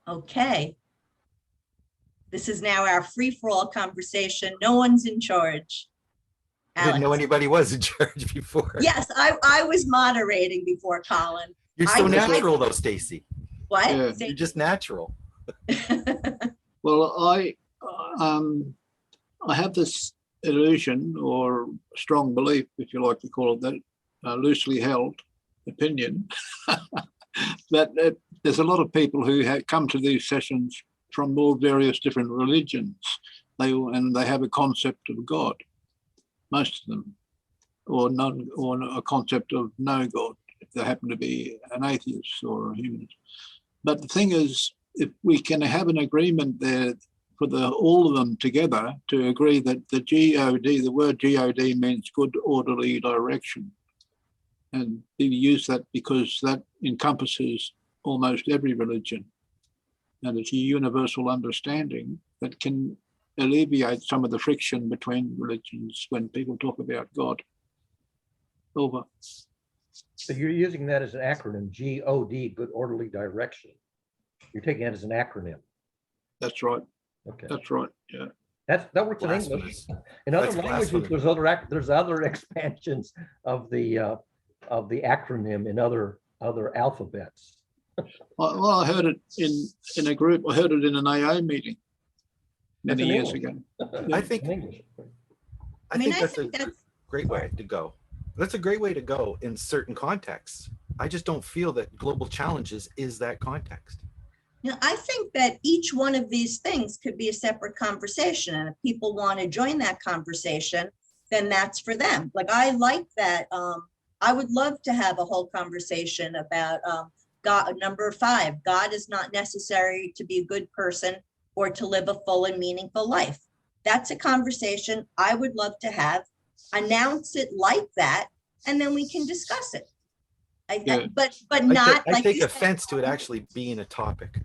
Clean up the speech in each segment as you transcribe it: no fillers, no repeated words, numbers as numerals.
Okay. This is now our free-for-all conversation. No one's in charge. I didn't know Alex. anybody was in charge before. Yes, I was moderating before Colin. You're so I- natural though, Stacey. What? Yeah. Say- You're just natural. Well, I have this illusion or strong belief, if you like to call it that, loosely held opinion, that there's a lot of people who have come to these sessions from all various different religions. They have a concept of God, most of them, or a concept of no God, if they happen to be an atheist or a humanist. But the thing is, if we can have an agreement there for all of them together to agree that the word God means good orderly direction, and we use that because that encompasses almost every religion, and it's a universal understanding that can alleviate some of the friction between religions when people talk about God. Over. So you're using that as an acronym, GOD, good orderly direction. You're taking it as an acronym. That's right. Okay. That's right. Yeah. That works in English. Blasphemous. In other That's languages, blasphemy. there's other expansions of the acronym in other alphabets. Well, I heard it in a group. I heard it in an AA meeting many That's in years English. ago. I think In English. I mean, think I that's think a that's great way to go. That's a great way to go in certain contexts. I just don't feel that global challenges is that context. I think that each one of these things could be a separate conversation. And if people want to join that conversation, then that's for them. Like, I like that. I would love to have a whole conversation about God. Number 5, God is not necessary to be a good person or to live a full and meaningful life. That's a conversation I would love to have. Announce it like that, and then we can discuss it. Yeah. But not I like take you said, offense to it actually being a topic.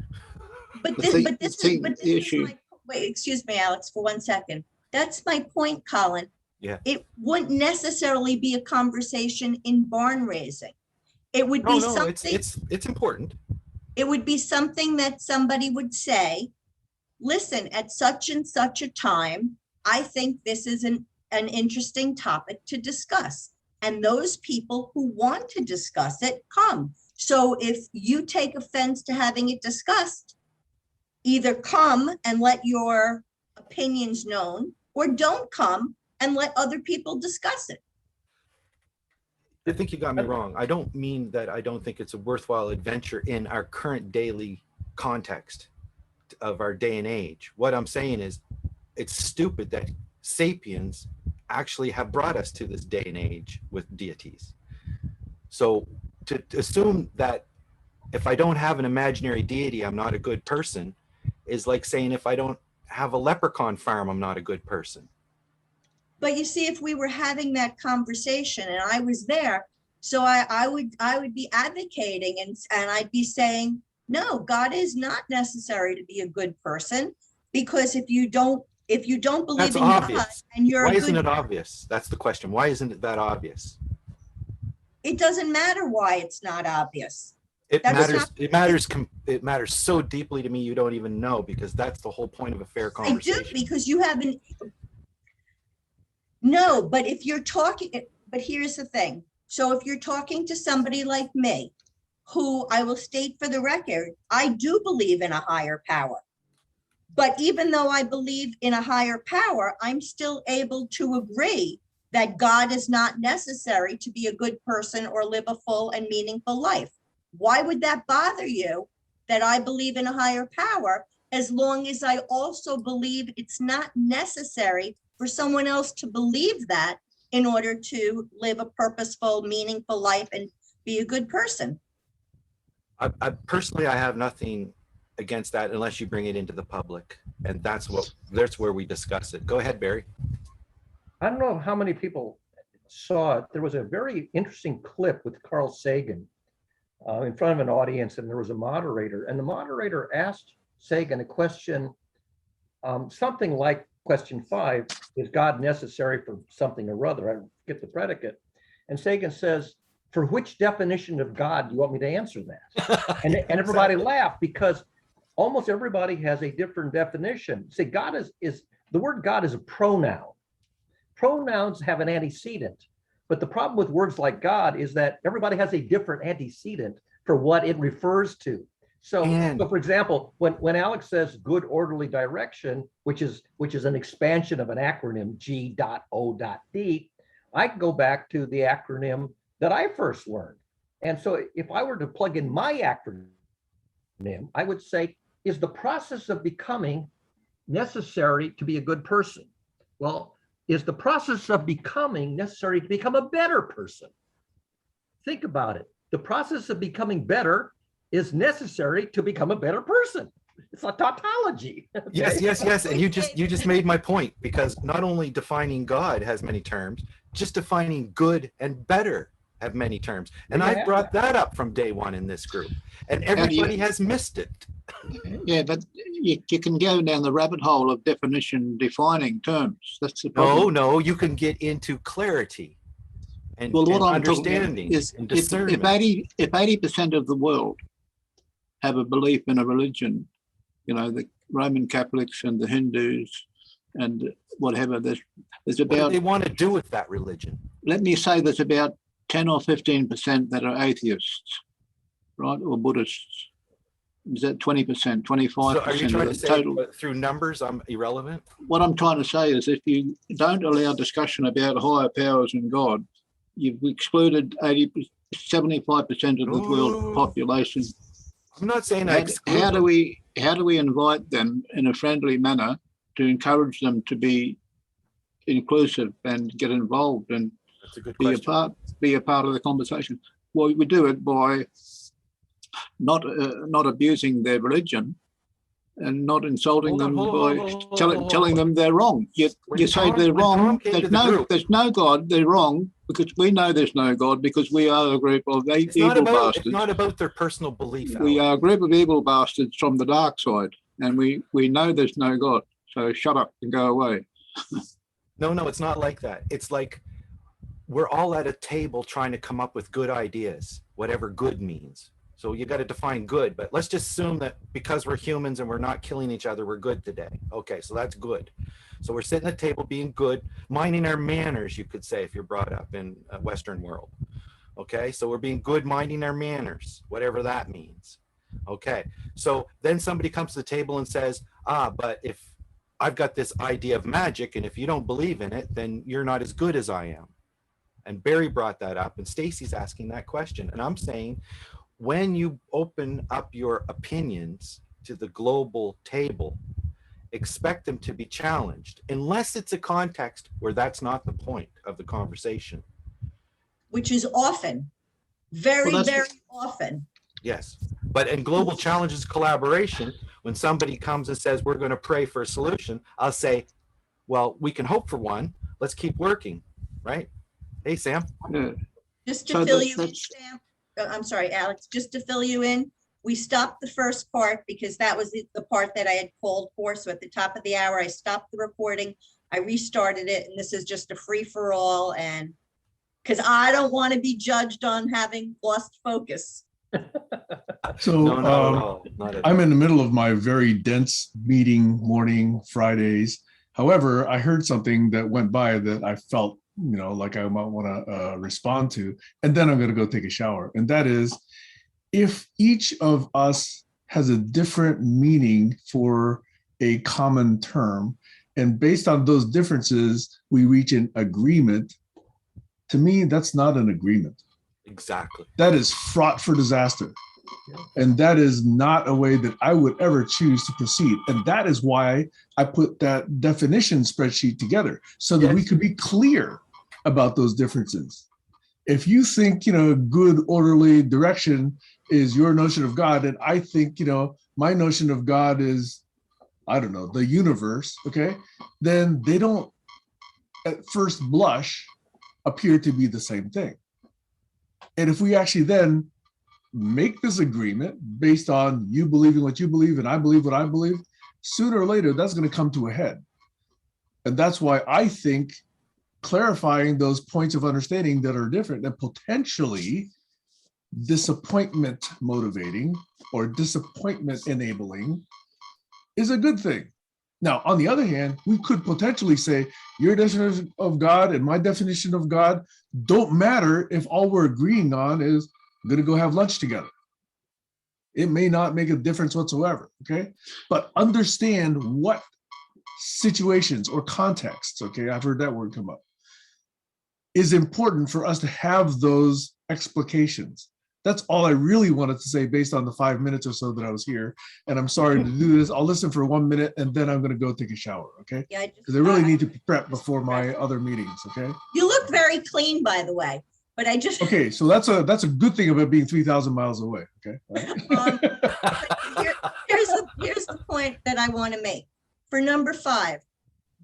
But The this, thing- but the this thing- is, but the this is issue- my, wait, excuse me, Alex, for 1 second. That's my point, Colin. Yeah. It wouldn't necessarily be a conversation in barn raising. It would No, be no, something, it's important. it would be something that somebody would say, listen, at such and such a time, I think this is an interesting topic to discuss. And those people who want to discuss it come. So if you take offense to having it discussed, either come and let your opinions known, or don't come and let other people discuss it. I think you got me wrong. I don't mean that I don't think it's a worthwhile adventure in our current daily context of our day and age. What I'm saying is it's stupid that sapiens actually have brought us to this day and age with deities. So to assume that if I don't have an imaginary deity, I'm not a good person, is like saying if I don't have a leprechaun farm, I'm not a good person. But you see, if we were having that conversation and I was there, so I would be advocating and I'd be saying, no, God is not necessary to be a good person, because if you don't believe That's in God obvious. and you're Why a isn't good, it obvious? That's the question. Why isn't it that obvious? it doesn't matter why it's not obvious. It That's matters. not- It matters so deeply to me. You don't even know, because that's the whole point of a fair I do, conversation. because you haven't. No, but if you're talking, but here's the thing. So if you're talking to somebody like me, who I will state for the record, I do believe in a higher power. But even though I believe in a higher power, I'm still able to agree that God is not necessary to be a good person or live a full and meaningful life. Why would that bother you that I believe in a higher power, as long as I also believe it's not necessary for someone else to believe that in order to live a purposeful, meaningful life and be a good person? I personally, I have nothing against that unless you bring it into the public, and that's where we discuss it. Go ahead, Barry. I don't know how many people saw it. There was a very interesting clip with Carl Sagan in front of an audience, and there was a moderator, and the moderator asked Sagan a question, something like question 5, is God necessary for something or other? I forget the predicate. And Sagan says, for which definition of God do you want me to answer that? And everybody laughed, because almost everybody has a different definition. See, God is the word God is a pronoun. Pronouns have an antecedent, but the problem with words like God is that everybody has a different antecedent for what it refers to. So for example, when Alex says good orderly direction, which is an expansion of an acronym G.O.D, I can go back to the acronym that I first learned. And so if I were to plug in my acronym, I would say, is the process of becoming necessary to be a good person? Well, is the process of becoming necessary to become a better person? Think about it. The process of becoming better is necessary to become a better person. It's a tautology. Okay? Yes. And you just made my point, because not only defining God has many terms, just defining good and better have many terms. And I brought that up from day one in this group, and everybody has missed it. Yeah, but you can go down the rabbit hole of defining terms. That's the problem. No, you can get into clarity and, well, what and I'm understanding talking is and if discernment. 80% of the world have a belief in a religion, the Roman Catholics and the Hindus and whatever, there's What about, do they want to do with that religion? let me say there's about 10 or 15% that are atheists, right, or Buddhists. Is that 20%, 25% So are you trying of to the say total? through numbers I'm irrelevant? What I'm trying to say is if you don't allow discussion about higher powers and God, you've excluded 75% of the world population. I'm not saying How do we invite them in a friendly manner to encourage them to be inclusive and get involved and That's a good be question. a part of the conversation? Well, we do it by not abusing their religion and not insulting them by telling them they're wrong. You say they're wrong. There's no God. They're wrong because we know there's no God because we are a group of evil bastards. It's not about their personal belief. We are a group of evil bastards from the dark side, and we know there's no God. So shut up and go away. No, it's not like that. It's like we're all at a table trying to come up with good ideas, whatever good means. So you got to define good, but let's just assume that because we're humans and we're not killing each other, we're good today. Okay, so that's good. So we're sitting at the table being good, minding our manners, you could say, if you're brought up in a Western world. Okay, so we're being good, minding our manners, whatever that means. Okay, so then somebody comes to the table and says, but if I've got this idea of magic, and if you don't believe in it, then you're not as good as I am. And Barry brought that up, and Stacey's asking that question. And I'm saying, when you open up your opinions to the global table, expect them to be challenged, unless it's a context where that's not the point of the conversation. Which is often, very often. Yes, but in global challenges collaboration, when somebody comes and says, we're going to pray for a solution, I'll say, well, we can hope for one. Let's keep working, right? Hey, Sam. Yeah. Just to fill you in, Sam. I'm sorry, Alex, just to fill you in, we stopped the first part because that was the part that I had called for. So at the top of the hour, I stopped the recording. I restarted it, and this is just a free for all. And because I don't want to be judged on having lost focus. So not at I'm all. in the middle of my very dense meeting morning Fridays. However, I heard something that went by that I felt, like I might want to respond to, and then I'm going to go take a shower. And that is, if each of us has a different meaning for a common term, and based on those differences, we reach an agreement, to me, that's not an agreement. Exactly. That is fraught for disaster. And that is not a way that I would ever choose to proceed. And that is why I put that definition spreadsheet together, so that we could be clear about those differences. If you think, good orderly direction is your notion of God, and I think, my notion of God is, I don't know, the universe, okay, then they don't at first blush appear to be the same thing. And if we actually then make this agreement based on you believing what you believe and I believe what I believe, sooner or later, that's going to come to a head. And that's why I think clarifying those points of understanding that are different and potentially disappointment motivating or disappointment enabling is a good thing. Now, on the other hand, we could potentially say your definition of God and my definition of God don't matter if all we're agreeing on is I'm going to go have lunch together. It may not make a difference whatsoever, okay? But understand what situations or contexts, okay, I've heard that word come up, is important for us to have those explications. That's all I really wanted to say based on the 5 minutes or so that I was here. And I'm sorry to do this. I'll listen for 1 minute and then I'm going to go take a shower, okay? Yeah, Because I really need to prep before my other meetings, okay? you look very clean, by the way, but I just. Okay, so that's a good thing about being 3,000 miles away, okay? Here's the point that I want to make. For number 5,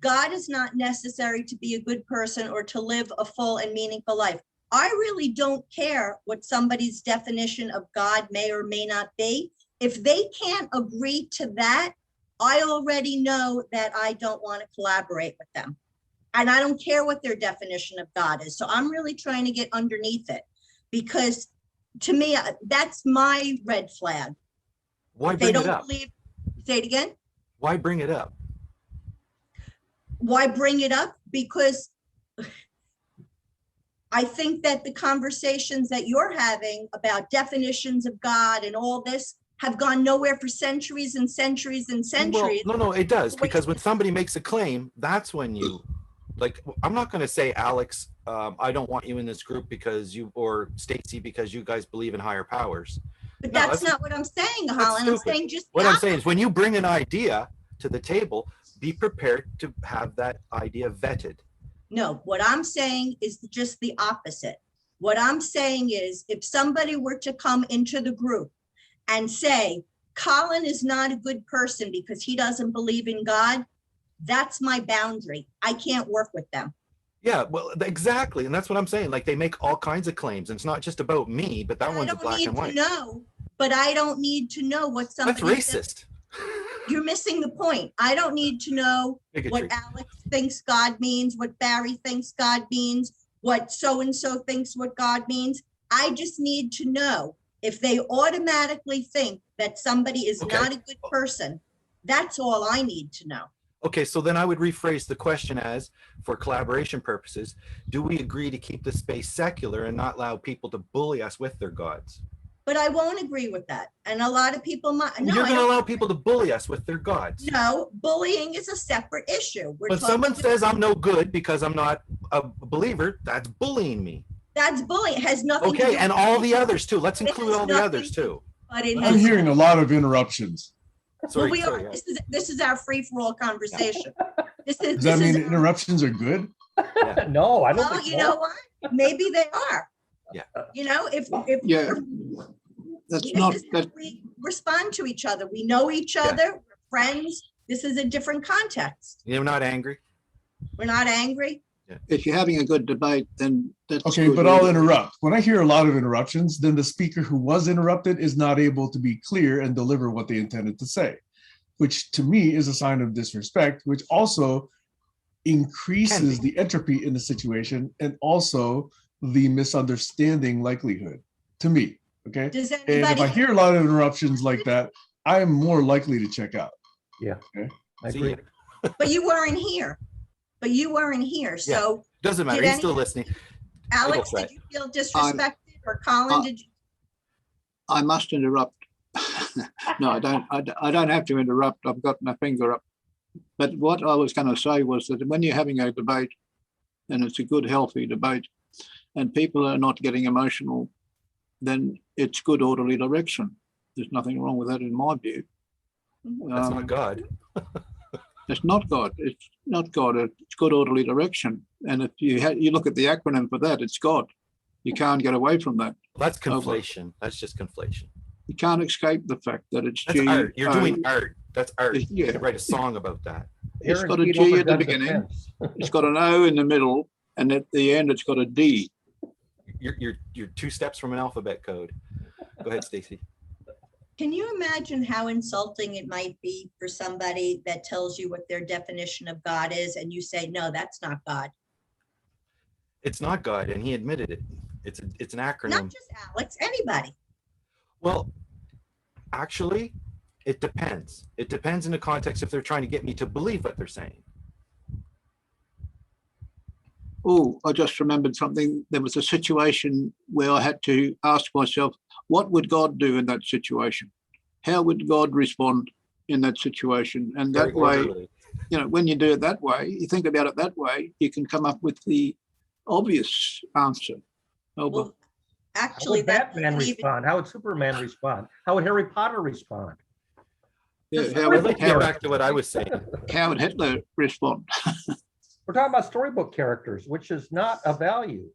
God is not necessary to be a good person or to live a full and meaningful life. I really don't care what somebody's definition of God may or may not be. If they can't agree to that, I already know that I don't want to collaborate with them. And I don't care what their definition of God is. So I'm really trying to get underneath it, because to me, that's my red flag. Why If they bring it don't up? believe, say it again. Why bring it up? Why bring it up? Because I think that the conversations that you're having about definitions of God and all this have gone nowhere for centuries and centuries and centuries. Well, no, it does, Wait. because when somebody makes a claim, that's when you, like, I'm not going to say, Alex, I don't want you in this group because you, or Stacey, because you guys believe in higher powers. But No, that's not what I'm saying, Holland. I'm stupid. saying just What the I'm saying is, opposite. when you bring an idea to the table, be prepared to have that idea vetted. No, what I'm saying is just the opposite. What I'm saying is, if somebody were to come into the group and say, Colin is not a good person because he doesn't believe in God, that's my boundary. I can't work with them. Yeah, well, exactly. And that's what I'm saying. Like, they make all kinds of claims. And it's not just about me, but that I one's don't black need and to white. know, but I don't need to know what That's somebody racist. You're missing the point. I don't need to know Bigotry. what Alex thinks God means, what Barry thinks God means, what so-and-so thinks what God means. I just need to know if they automatically think that somebody is Okay. not a good person. That's all I need to know. Okay, so then I would rephrase the question as, for collaboration purposes, do we agree to keep the space secular and not allow people to bully us with their gods? But I won't agree with that. And a lot of people might. No, You're I going to don't. allow people to bully us with their gods. No, bullying is a separate issue. When someone says I'm no good because I'm not a believer, that's bullying me. That's bullying. It has nothing to Okay, do and with all it. the others too. Let's It include has all the nothing others to- too. But it I'm has. hearing a lot of interruptions. Sorry, Well, sorry, yeah. this is our free-for-all conversation. This is Does that mean our- interruptions are good? No, I don't well, think you so. know what? Maybe they are. Yeah. You know, if Yeah, that's this not is how that. we respond to each other. We know each other, we're friends. This is a different context. You're not angry? We're not angry. If you're having a good debate, then that's Okay, good. but I'll interrupt. When I hear a lot of interruptions, then the speaker who was interrupted is not able to be clear and deliver what they intended to say, which to me is a sign of disrespect, which also increases the entropy in the situation and also the misunderstanding likelihood to me. Okay. Does And if anybody? I hear a lot of interruptions like that, I am more likely to check out. Yeah, Okay. I See agree. ya. But you weren't here. But you weren't here. So Doesn't matter. Did He's still any- listening. Alex, Right. did you feel disrespected, or Colin? Did you? I must interrupt. No, I don't have to interrupt. I've got my finger up. But what I was going to say was that when you're having a debate, and it's a good, healthy debate, and people are not getting emotional, then it's good orderly direction. There's nothing wrong with that in my view. That's not God. It's not God. It's not God. It's good orderly direction. And if you look at the acronym for that, it's God. You can't get away from that. That's conflation. That's just conflation. You can't escape the fact that it's That's G. art. You're doing art. That's art. It's- You yeah. could write a song about that. It's Aaron got a Pete G at the overdone beginning. defense. It's got an O in the middle, and at the end, it's got a D. You're 2 steps from an alphabet code. Go ahead, Stacey. Can you imagine how insulting it might be for somebody that tells you what their definition of God is, and you say, no, that's not God? It's not God, and he admitted it. It's an acronym. Not just Alex, anybody. Well, Actually, it depends. It depends in the context if they're trying to get me to believe what they're saying. Oh, I just remembered something. There was a situation where I had to ask myself, what would God do in that situation? How would God respond in that situation? And Very that way, orderly. when you do it that way, you think about it that way, you can come up with the obvious answer. Well, How actually, would that Batman doesn't even, respond? How would Superman respond? How would Harry Potter respond? Yeah, Just how I'd would, like to get back to what I was saying. how would Hitler respond? We're talking about storybook characters, which is not a value.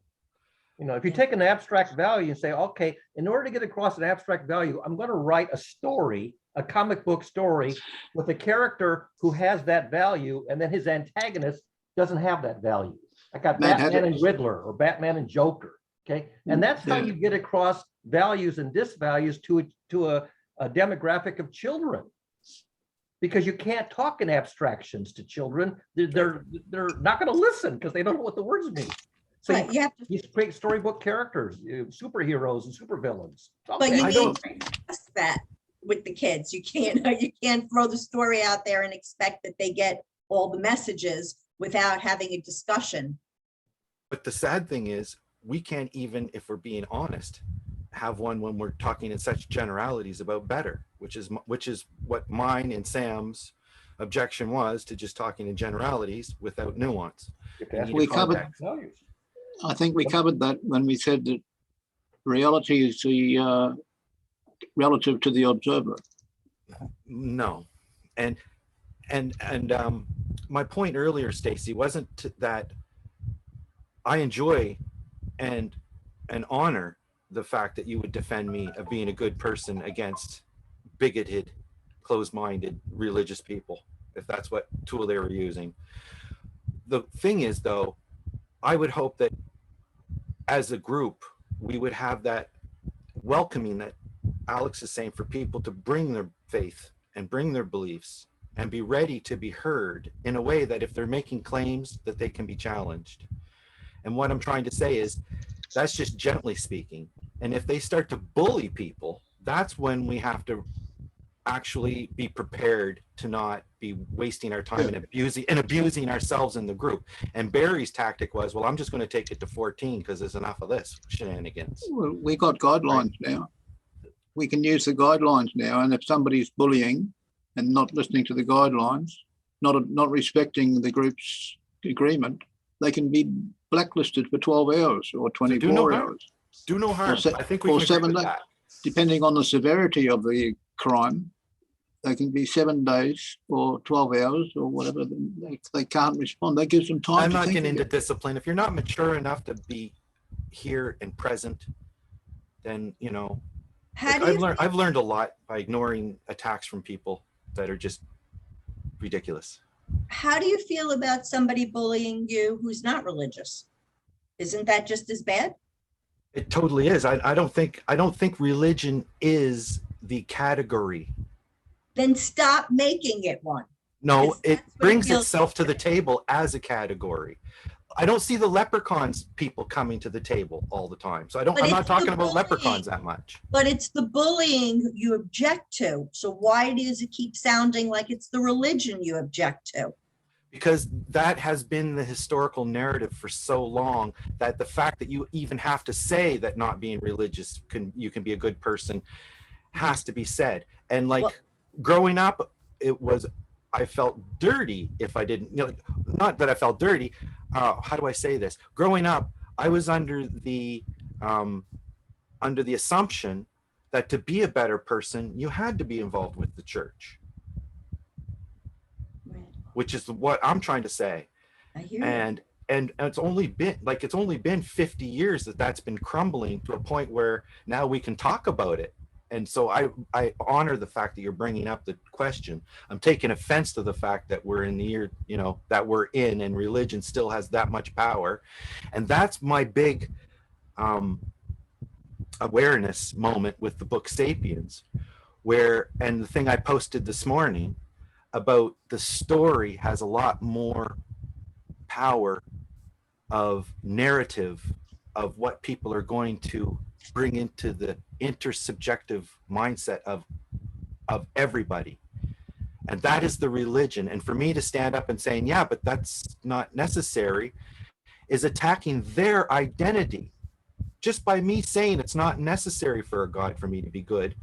If you take an abstract value and say, okay, in order to get across an abstract value, I'm going to write a story, a comic book story with a character who has that value, and then his antagonist doesn't have that value. I got Mad Hatter. Batman and Riddler or Batman and Joker. Okay. And that's how Yeah. you get across values and disvalues to a demographic of children. Because you can't talk in abstractions to children. They're not going to listen because they don't know what the words mean. So but you have to, you create storybook characters, superheroes and supervillains. but you I need don't- to discuss that with the kids. You can't throw the story out there and expect that they get all the messages without having a discussion. But the sad thing is, we can't even, if we're being honest, have one when we're talking in such generalities about better, which is what mine and Sam's objection was, to just talking in generalities without nuance. You have to ask We for covered- context values. I think we covered that when we said that reality is the relative to the observer. No, and my point earlier, Stacey, wasn't that I enjoy and honor the fact that you would defend me of being a good person against bigoted, closed-minded religious people, if that's what tool they were using. The thing is, though, I would hope that as a group, we would have that welcoming that Alex is saying, for people to bring their faith and bring their beliefs and be ready to be heard in a way that if they're making claims, that they can be challenged. And what I'm trying to say is, that's just gently speaking. And if they start to bully people, that's when we have to actually be prepared to not be wasting our time and abusing ourselves in the group. And Barry's tactic was, well, I'm just going to take it to 14 because there's enough of this shenanigans. Well, we got guidelines now. We can use the guidelines now. And if somebody's bullying and not listening to the guidelines, not respecting the group's agreement, they can be blacklisted for 12 hours or 24 hours. Do no harm. I think we or can agree 7 with days. that. Depending on the severity of the crime, they can be 7 days or 12 hours or whatever. They can't respond. That gives them time I'm to not think getting into again. discipline. If you're not mature enough to be here and present, then, How do you, I've learned a lot by ignoring attacks from people that are just ridiculous. how do you feel about somebody bullying you who's not religious? Isn't that just as bad? It totally is. I don't think religion is the category. Then stop making it one. No, Because it that's what it brings feels itself to the table as a category. I don't see the leprechauns people coming to the table all the time. So But I'm not it's talking the about leprechauns bullying. that much. But it's the bullying you object to. So why does it keep sounding like it's the religion you object to? Because that has been the historical narrative for so long, that the fact that you even have to say that not being religious you can be a good person has to be said. And like, Well- growing up, I felt dirty if I didn't, not that I felt dirty. How do I say this? Growing up, I was under the assumption that to be a better person, you had to be involved with the church, which is what I'm trying to say. I hear you. And it's only been 50 years that's been crumbling to a point where now we can talk about it. And so I honor the fact that you're bringing up the question. I'm taking offense to the fact that we're in the year, that we're in, and religion still has that much power. And that's my big awareness moment with the book Sapiens, and the thing I posted this morning about the story has a lot more power of narrative of what people are going to bring into the intersubjective mindset of of everybody. And that is the religion. And for me to stand up and saying, yeah, but that's not necessary, is attacking their identity. Just by me saying it's not necessary for a God for me to be good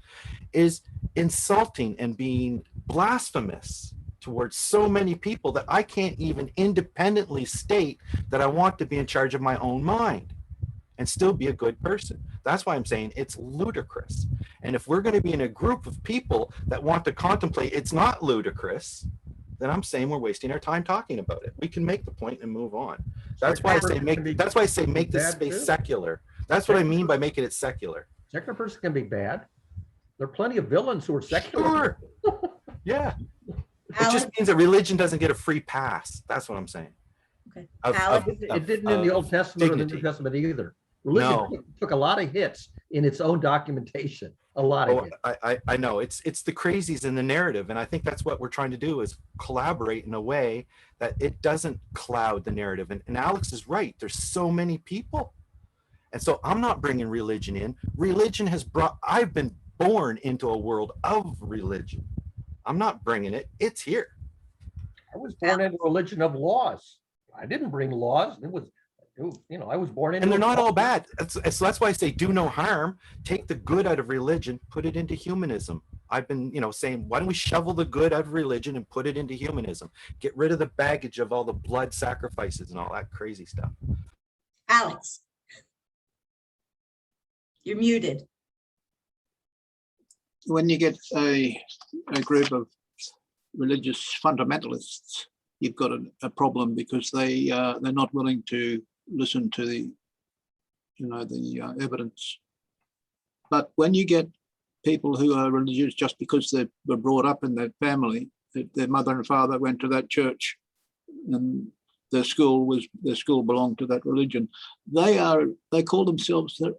is insulting and being blasphemous towards so many people that I can't even independently state that I want to be in charge of my own mind and still be a good person. That's why I'm saying it's ludicrous. And if we're going to be in a group of people that want to contemplate it's not ludicrous, then I'm saying we're wasting our time talking about it. We can make the point and move on. That's why I say make this space secular. That's what I mean by making it secular. Secular person can be bad. There are plenty of villains who are secular. Sure. Yeah. It just means that religion doesn't get a free pass. That's what I'm saying. Okay. It didn't in the Old Testament or the New Testament either. Religion took a lot of hits in its own documentation. A lot of hits. I know. It's the crazies in the narrative. And I think that's what we're trying to do is collaborate in a way that it doesn't cloud the narrative. And Alex is right. There's so many people. And so I'm not bringing religion in. Religion has I've been born into a world of religion. I'm not bringing it. It's here. I was born into a religion of laws. I didn't bring laws. I was born into. And they're not all bad. So that's why I say do no harm. Take the good out of religion, put it into humanism. I've been, saying, why don't we shovel the good out of religion and put it into humanism? Get rid of the baggage of all the blood sacrifices and all that crazy stuff. Alex, you're muted. When you get a group of religious fundamentalists, you've got a problem because they're not willing to listen to the evidence. But when you get people who are religious just because they were brought up in that family, their mother and father went to that church, and their school belonged to that religion, they call themselves a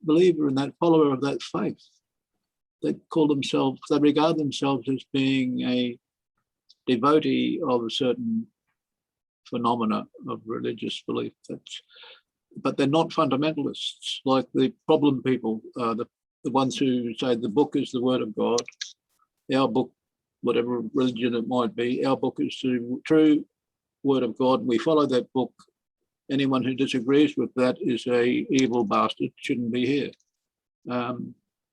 believer in that, follower of that faith. They regard themselves as being a devotee of a certain phenomena of religious belief. But they're not fundamentalists like the problem people, the ones who say the book is the word of God. Our book, whatever religion it might be, our book is the true word of God. We follow that book. Anyone who disagrees with that is a evil bastard, shouldn't be here.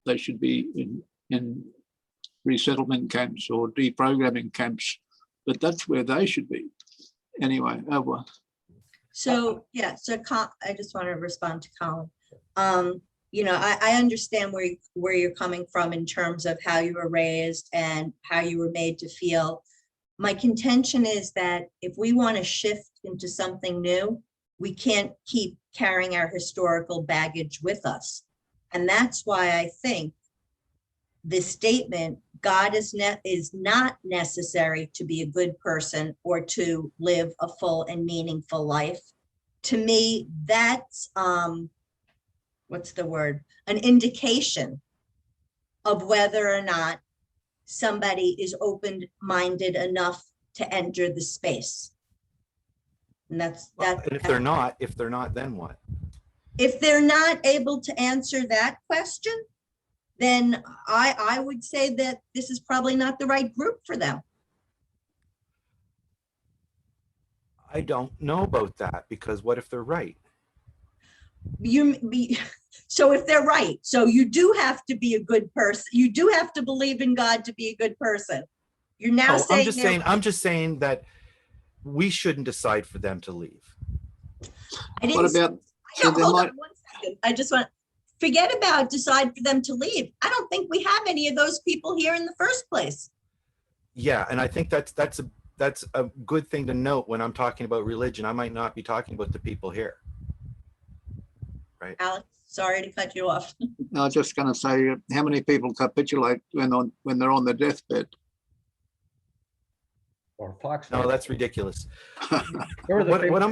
They should be in resettlement camps or deprogramming camps, but that's where they should be. Anyway, over. So I just want to respond to Colin. I understand where you're coming from in terms of how you were raised and how you were made to feel. My contention is that if we want to shift into something new, we can't keep carrying our historical baggage with us. And that's why I think the statement, God is not necessary to be a good person or to live a full and meaningful life. To me, that's, what's the word? An indication of whether or not somebody is open-minded enough to enter the space. And and if they're not, then what? If they're not able to answer that question, then I would say that this is probably not the right group for them. I don't know about that, because what if they're right? So if they're right, so you do have to be a good person. You do have to believe in God to be a good person. You're now saying I'm just saying that we shouldn't decide for them to leave. What about? Hold on 1 second. I just want to forget about decide for them to leave. I don't think we have any of those people here in the first place. Yeah, and I think that's a good thing to note when I'm talking about religion. I might not be talking about the people here. Right. Alex, sorry to cut you off. I was just going to say, how many people capitulate when they're on their deathbed? Or Fox. No, that's ridiculous. What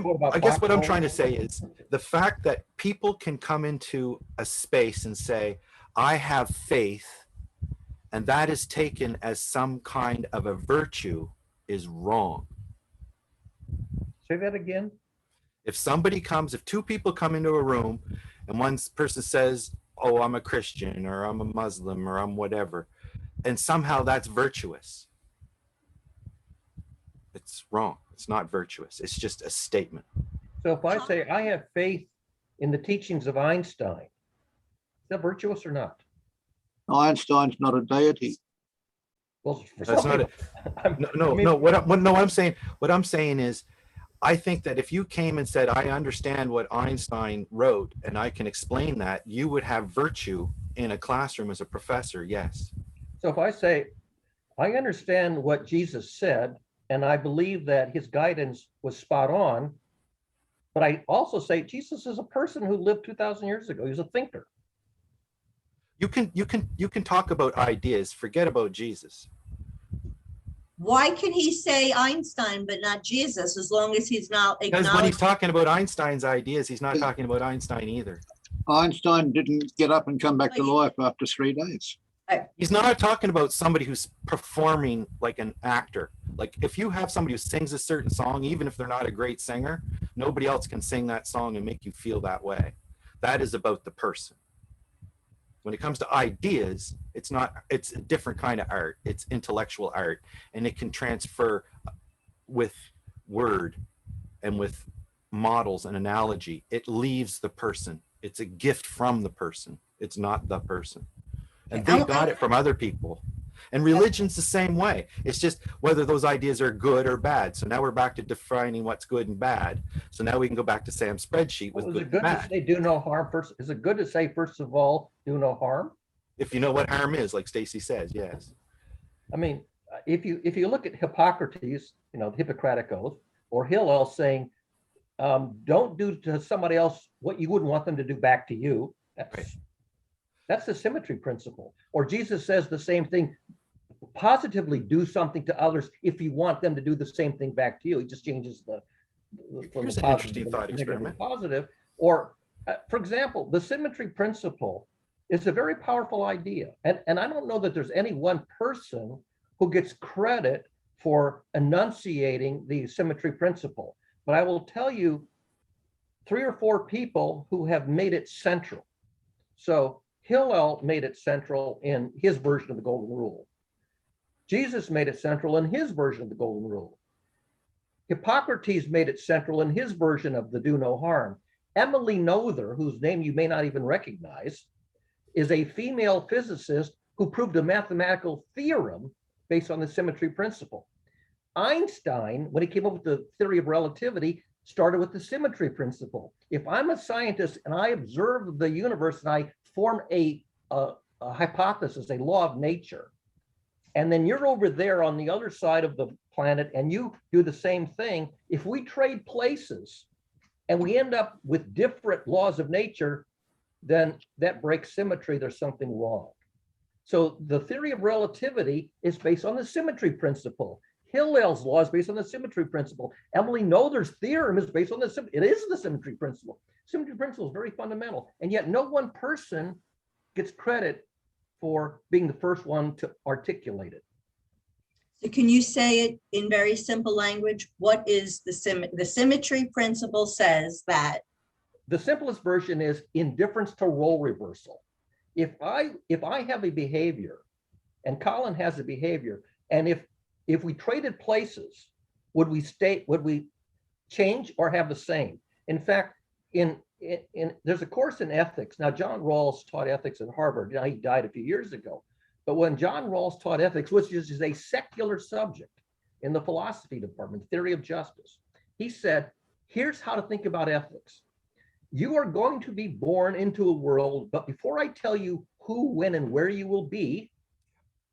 I'm trying to say is the fact that people can come into a space and say, I have faith, and that is taken as some kind of a virtue is wrong. Say that again. If two people come into a room and one person says, oh, I'm a Christian or I'm a Muslim or I'm whatever, and somehow that's virtuous. It's wrong. It's not virtuous. It's just a statement. So if I say I have faith in the teachings of Einstein, is that virtuous or not? Einstein's not a deity. Well, for That's some not it. people, No. What I'm saying is, I think that if you came and said, I understand what Einstein wrote and I can explain that, you would have virtue in a classroom as a professor. Yes. So if I say, I understand what Jesus said, and I believe that his guidance was spot on, but I also say Jesus is a person who lived 2,000 years ago. He was a thinker. You can talk about ideas, forget about Jesus. Why can he say Einstein but not Jesus, as long as he's not Because when he's acknowledged? talking about Einstein's ideas, he's not talking about Einstein either. Einstein didn't get up and come back to life after 3 days. He's not talking about somebody who's performing like an actor. Like if you have somebody who sings a certain song, even if they're not a great singer, nobody else can sing that song and make you feel that way. That is about the person. When it comes to ideas, it's a different kind of art. It's intellectual art, and it can transfer with word and with models and analogy. It leaves the person. It's a gift from the person. It's not the person. And they got it from other people. And religion's the same way. It's just whether those ideas are good or bad. So now we're back to defining what's good and bad. So now we can go back to Sam's spreadsheet with good and bad. To say do no harm first? Is it good to say, first of all, do no harm? If you know what harm is, like Stacey says, yes. I mean, if you look at Hippocrates, the Hippocratic Oath, or Hillel saying, don't do to somebody else what you wouldn't want them to do back to you. That's the symmetry principle. Or Jesus says the same thing, positively do something to others if you want them to do the same thing back to you. He just changes Here's an interesting thought experiment. Positive. Or, for example, the symmetry principle is a very powerful idea. And I don't know that there's any one person who gets credit for enunciating the symmetry principle. But I will tell you 3 or 4 people who have made it central. So Hillel made it central in his version of the Golden Rule. Jesus made it central in his version of the Golden Rule. Hippocrates made it central in his version of the do no harm. Emily Noether, whose name you may not even recognize, is a female physicist who proved a mathematical theorem based on the symmetry principle. Einstein, when he came up with the theory of relativity, started with the symmetry principle. If I'm a scientist and I observe the universe and I form a hypothesis, a law of nature, and then you're over there on the other side of the planet and you do the same thing, if we trade places and we end up with different laws of nature, then that breaks symmetry. There's something wrong. So the theory of relativity is based on the symmetry principle. Hillel's law is based on the symmetry principle. Emily Noether's theorem is based on the symmetry principle. Symmetry principle is very fundamental, and yet no one person gets credit for being the first one to articulate it. So can you say it in very simple language? What is the symmetry principle says that? The simplest version is indifference to role reversal. If I have a behavior and Colin has a behavior, and if we traded places, would we change or have the same? In fact, there's a course in ethics. Now, John Rawls taught ethics at Harvard. Now, he died a few years ago. But when John Rawls taught ethics, which is a secular subject in the philosophy department, theory of justice, he said, here's how to think about ethics. You are going to be born into a world, but before I tell you who, when, and where you will be,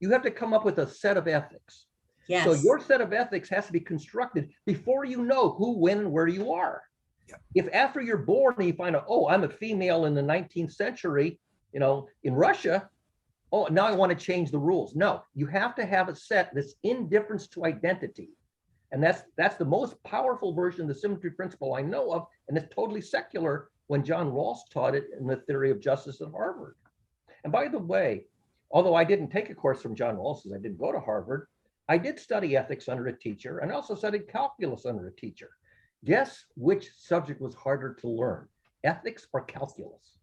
you have to come up with a set of ethics. Yes. So your set of ethics has to be constructed before you know who, when, and where you are. Yeah. If after you're born and you find out, oh, I'm a female in the 19th century, in Russia, oh, now I want to change the rules. No, you have to have a set that's indifference to identity. And that's the most powerful version of the symmetry principle I know of, and it's totally secular when John Rawls taught it in the theory of justice at Harvard. And by the way, although I didn't take a course from John Rawls because I didn't go to Harvard, I did study ethics under a teacher and also studied calculus under a teacher. Guess which subject was harder to learn, ethics or calculus?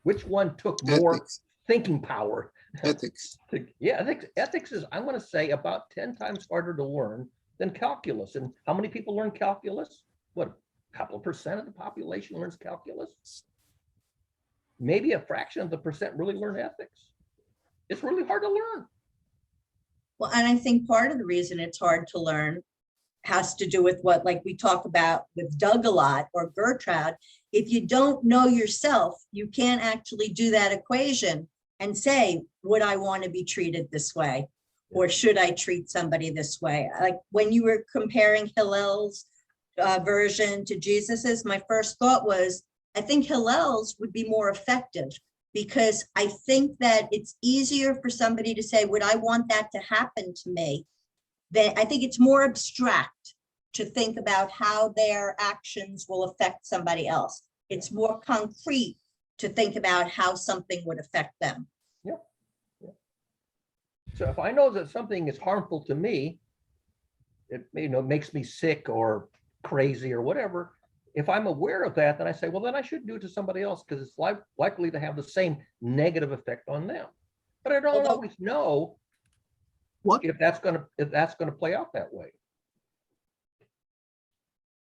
Which one took more Ethics. thinking power? Ethics. Yeah, ethics is, I'm going to say, about 10 times harder to learn than calculus. And how many people learn calculus? What, a couple of percent of the population learns calculus? Maybe a fraction of the percent really learn ethics. It's really hard to learn. Well, and I think part of the reason it's hard to learn has to do with what, like we talk about with Doug a lot, or Gertrude. If you don't know yourself, you can't actually do that equation and say, would I want to be treated this way? Or should I treat somebody this way? Like when you were comparing Hillel's version to Jesus's, my first thought was, I think Hillel's would be more effective, because I think that it's easier for somebody to say, would I want that to happen to me? Then I think it's more abstract to think about how their actions will affect somebody else. It's more concrete to think about how something would affect them. Yeah. So if I know that something is harmful to me, it makes me sick or crazy or whatever. If I'm aware of that, then I say, well, then I should do it to somebody else, because it's likely to have the same negative effect on them. But I don't always know if that's gonna play out that way.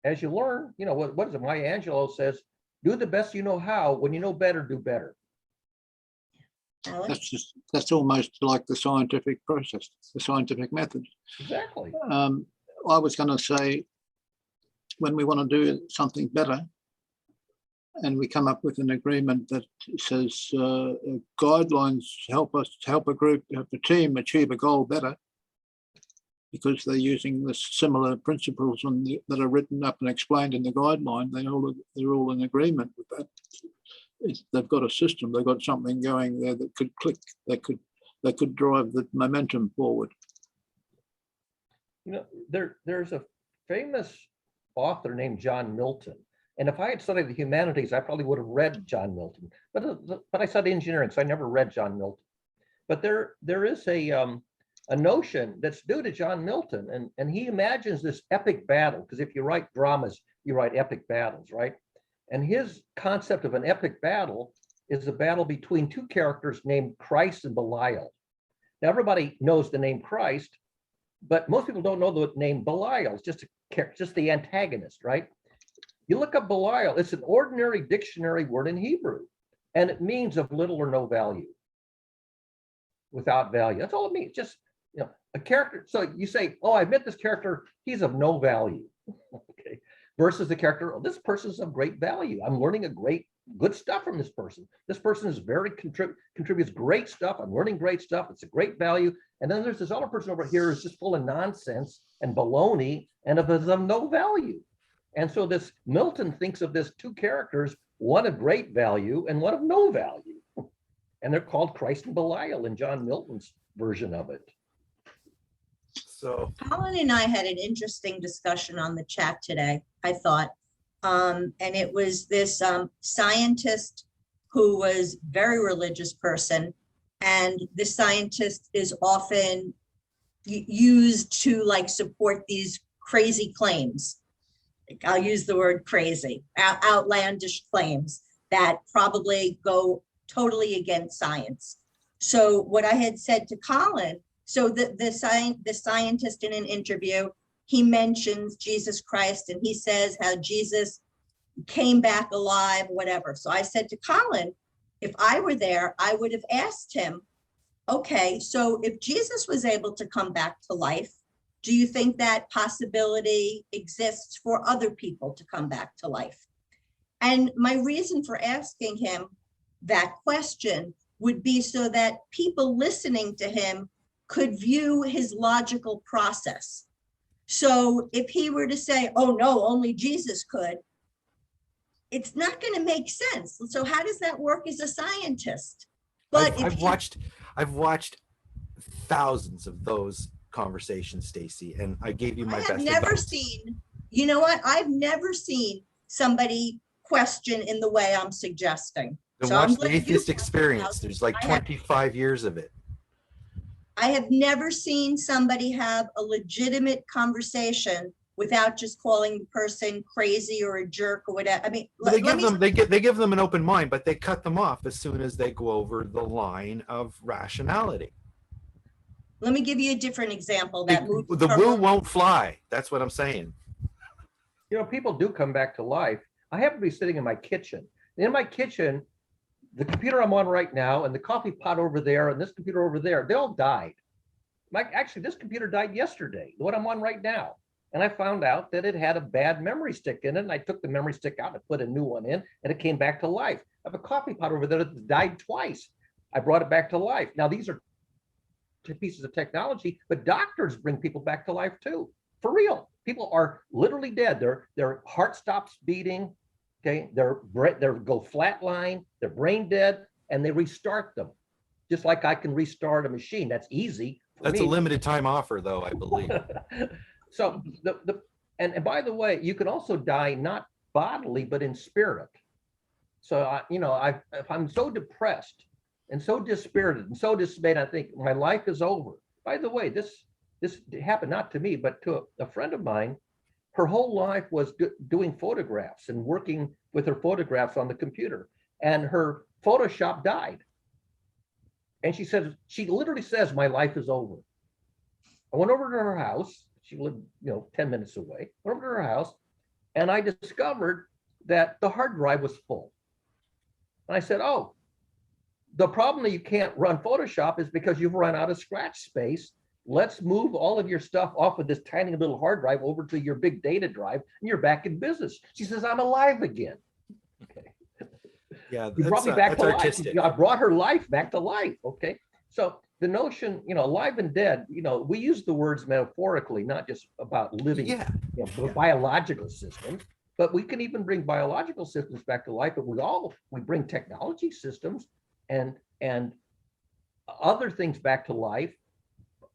As you learn, what is it? Maya Angelou says, do the best you know how. When you know better, do better. That's almost like the scientific process, the scientific method. Exactly. I was going to say, when we want to do something better, and we come up with an agreement that says guidelines help a group, help a team achieve a goal better, because they're using the similar principles that are written up and explained in the guideline. They're all in agreement with that. They've got a system. They've got something going there that could click. That could drive the momentum forward. There's a famous author named John Milton. And if I had studied the humanities, I probably would have read John Milton. But I studied engineering, so I never read John Milton. But there is a notion that's due to John Milton, and he imagines this epic battle, because if you write dramas, you write epic battles, right? And his concept of an epic battle is a battle between two characters named Christ and Belial. Now, everybody knows the name Christ, but most people don't know the name Belial. It's just the antagonist, right? You look up Belial, it's an ordinary dictionary word in Hebrew, and it means of little or no value, without value. That's all it means. Just a character. So you say, oh, I met this character, he's of no value. Okay. Versus the character, oh, this person's of great value. I'm learning good stuff from this person. This person is contributes great stuff. I'm learning great stuff. It's a great value. And then there's this other person over here who's just full of nonsense and baloney and of no value. And so this Milton thinks of this two characters, one of great value and one of no value. And they're called Christ and Belial in John Milton's version of it. So Colin and I had an interesting discussion on the chat today, I thought. And it was this scientist who was a very religious person. And this scientist is often used to support these crazy claims. I'll use the word crazy, outlandish claims that probably go totally against science. So what I had said to Colin, so the scientist in an interview, he mentions Jesus Christ and he says how Jesus came back alive, whatever. So I said to Colin, if I were there, I would have asked him, okay, so if Jesus was able to come back to life, do you think that possibility exists for other people to come back to life? And my reason for asking him that question would be so that people listening to him could view his logical process. So if he were to say, oh no, only Jesus could, it's not going to make sense. So how does that work as a scientist? But I've watched thousands of those conversations, Stacey, and I gave you my best advice. You know what? I've never seen somebody question in the way I'm suggesting. And so watch the Atheist Experience. There's 25 years of it. I have never seen somebody have a legitimate conversation without just calling the person crazy or a jerk or whatever. I mean, Well, let me, they give them an open mind, but they cut them off as soon as they go over the line of rationality. let me give you a different example that moves The from- woo won't fly. That's what I'm saying. You know, people do come back to life. I happen to be sitting in my kitchen. In my kitchen, the computer I'm on right now and the coffee pot over there and this computer over there, they all died. Actually, this computer died yesterday, the one I'm on right now. And I found out that it had a bad memory stick in it. And I took the memory stick out and put a new one in and it came back to life. I have a coffee pot over there that died twice. I brought it back to life. Now, these are two pieces of technology, but doctors bring people back to life too. For real. People are literally dead. Their heart stops beating. Okay, they go flatline, they're brain dead, and they restart them. Just like I can restart a machine. That's easy. That's a limited time offer, though, I believe. So and by the way, you can also die not bodily but in spirit. So if I'm so depressed and so dispirited and so dismayed, I think my life is over. By the way, this happened not to me but to a friend of mine. Her whole life was doing photographs and working with her photographs on the computer, and her Photoshop died. And she literally says, my life is over. I went over to her house. She lived, 10 minutes away. Went over to her house, and I discovered that the hard drive was full. And I said, oh, the problem that you can't run Photoshop is because you've run out of scratch space. Let's move all of your stuff off of this tiny little hard drive over to your big data drive, and you're back in business. She says, I'm alive again. Okay. Yeah, You brought me back to artistic. life. I brought her life back to life. Okay. So the notion, alive and dead, we use the words metaphorically, not just about living, biological systems, but we can even bring biological systems back to life. But we bring technology systems and other things back to life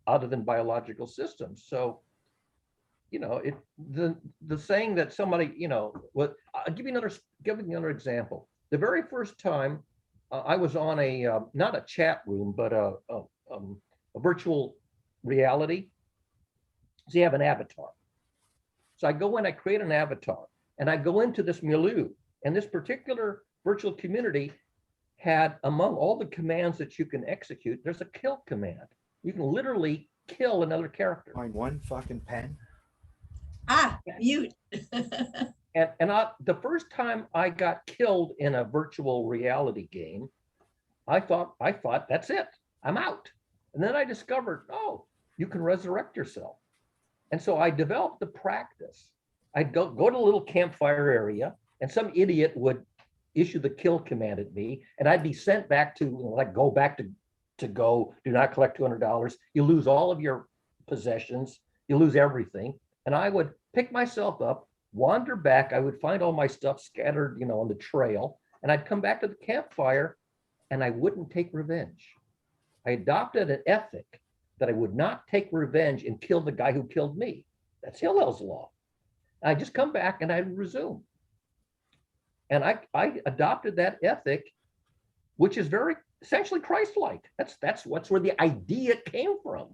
other than biological systems. So, the saying that somebody, I'll give you another example. The very first time I was on not a chat room, but a virtual reality. So you have an avatar. So I go in, I create an avatar, and I go into this milieu. And this particular virtual community had, among all the commands that you can execute, there's a kill command. You can literally kill another character. Find one fucking pen. Mute. And the first time I got killed in a virtual reality game, I thought that's it, I'm out. And then I discovered, oh, you can resurrect yourself. And so I developed the practice. I'd go to a little campfire area, and some idiot would issue the kill command at me, and I'd be sent back to go back to do not collect $200. You lose all of your possessions, you lose everything. And I would pick myself up, wander back, I would find all my stuff scattered, on the trail, and I'd come back to the campfire, and I wouldn't take revenge. I adopted an ethic that I would not take revenge and kill the guy who killed me. That's Hillel's law. I just come back and I resume. And I adopted that ethic, which is very essentially Christ-like. That's where the idea came from.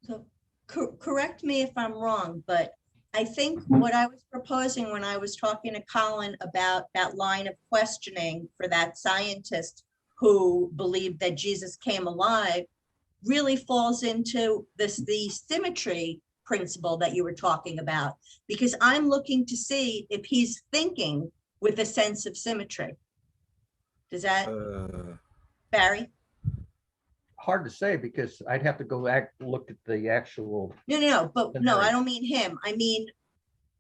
So correct me if I'm wrong, but I think what I was proposing when I was talking to Colin about that line of questioning for that scientist who believed that Jesus came alive really falls into the symmetry principle that you were talking about, because I'm looking to see if he's thinking with a sense of symmetry. Does that, Barry? Hard to say, because I'd have to go look at the actual. No, but no, I don't mean him. I mean,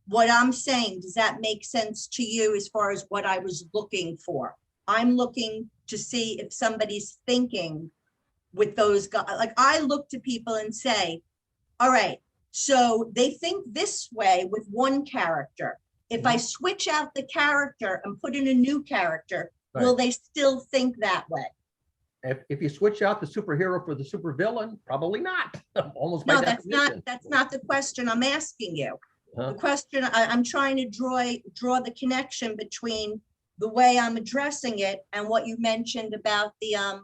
what I'm saying, does that make sense to you as far as what I was looking for? I'm looking to see if somebody's thinking with those guys. Like, I look to people and say, all right, so they think this way with one character. If I switch out the character and put in a new character, will they still think that way? If you switch out the superhero for the supervillain, probably not. Almost No, by definition. that's not the question I'm asking you. The question, I'm trying to draw the connection between the way I'm addressing it and what you mentioned about the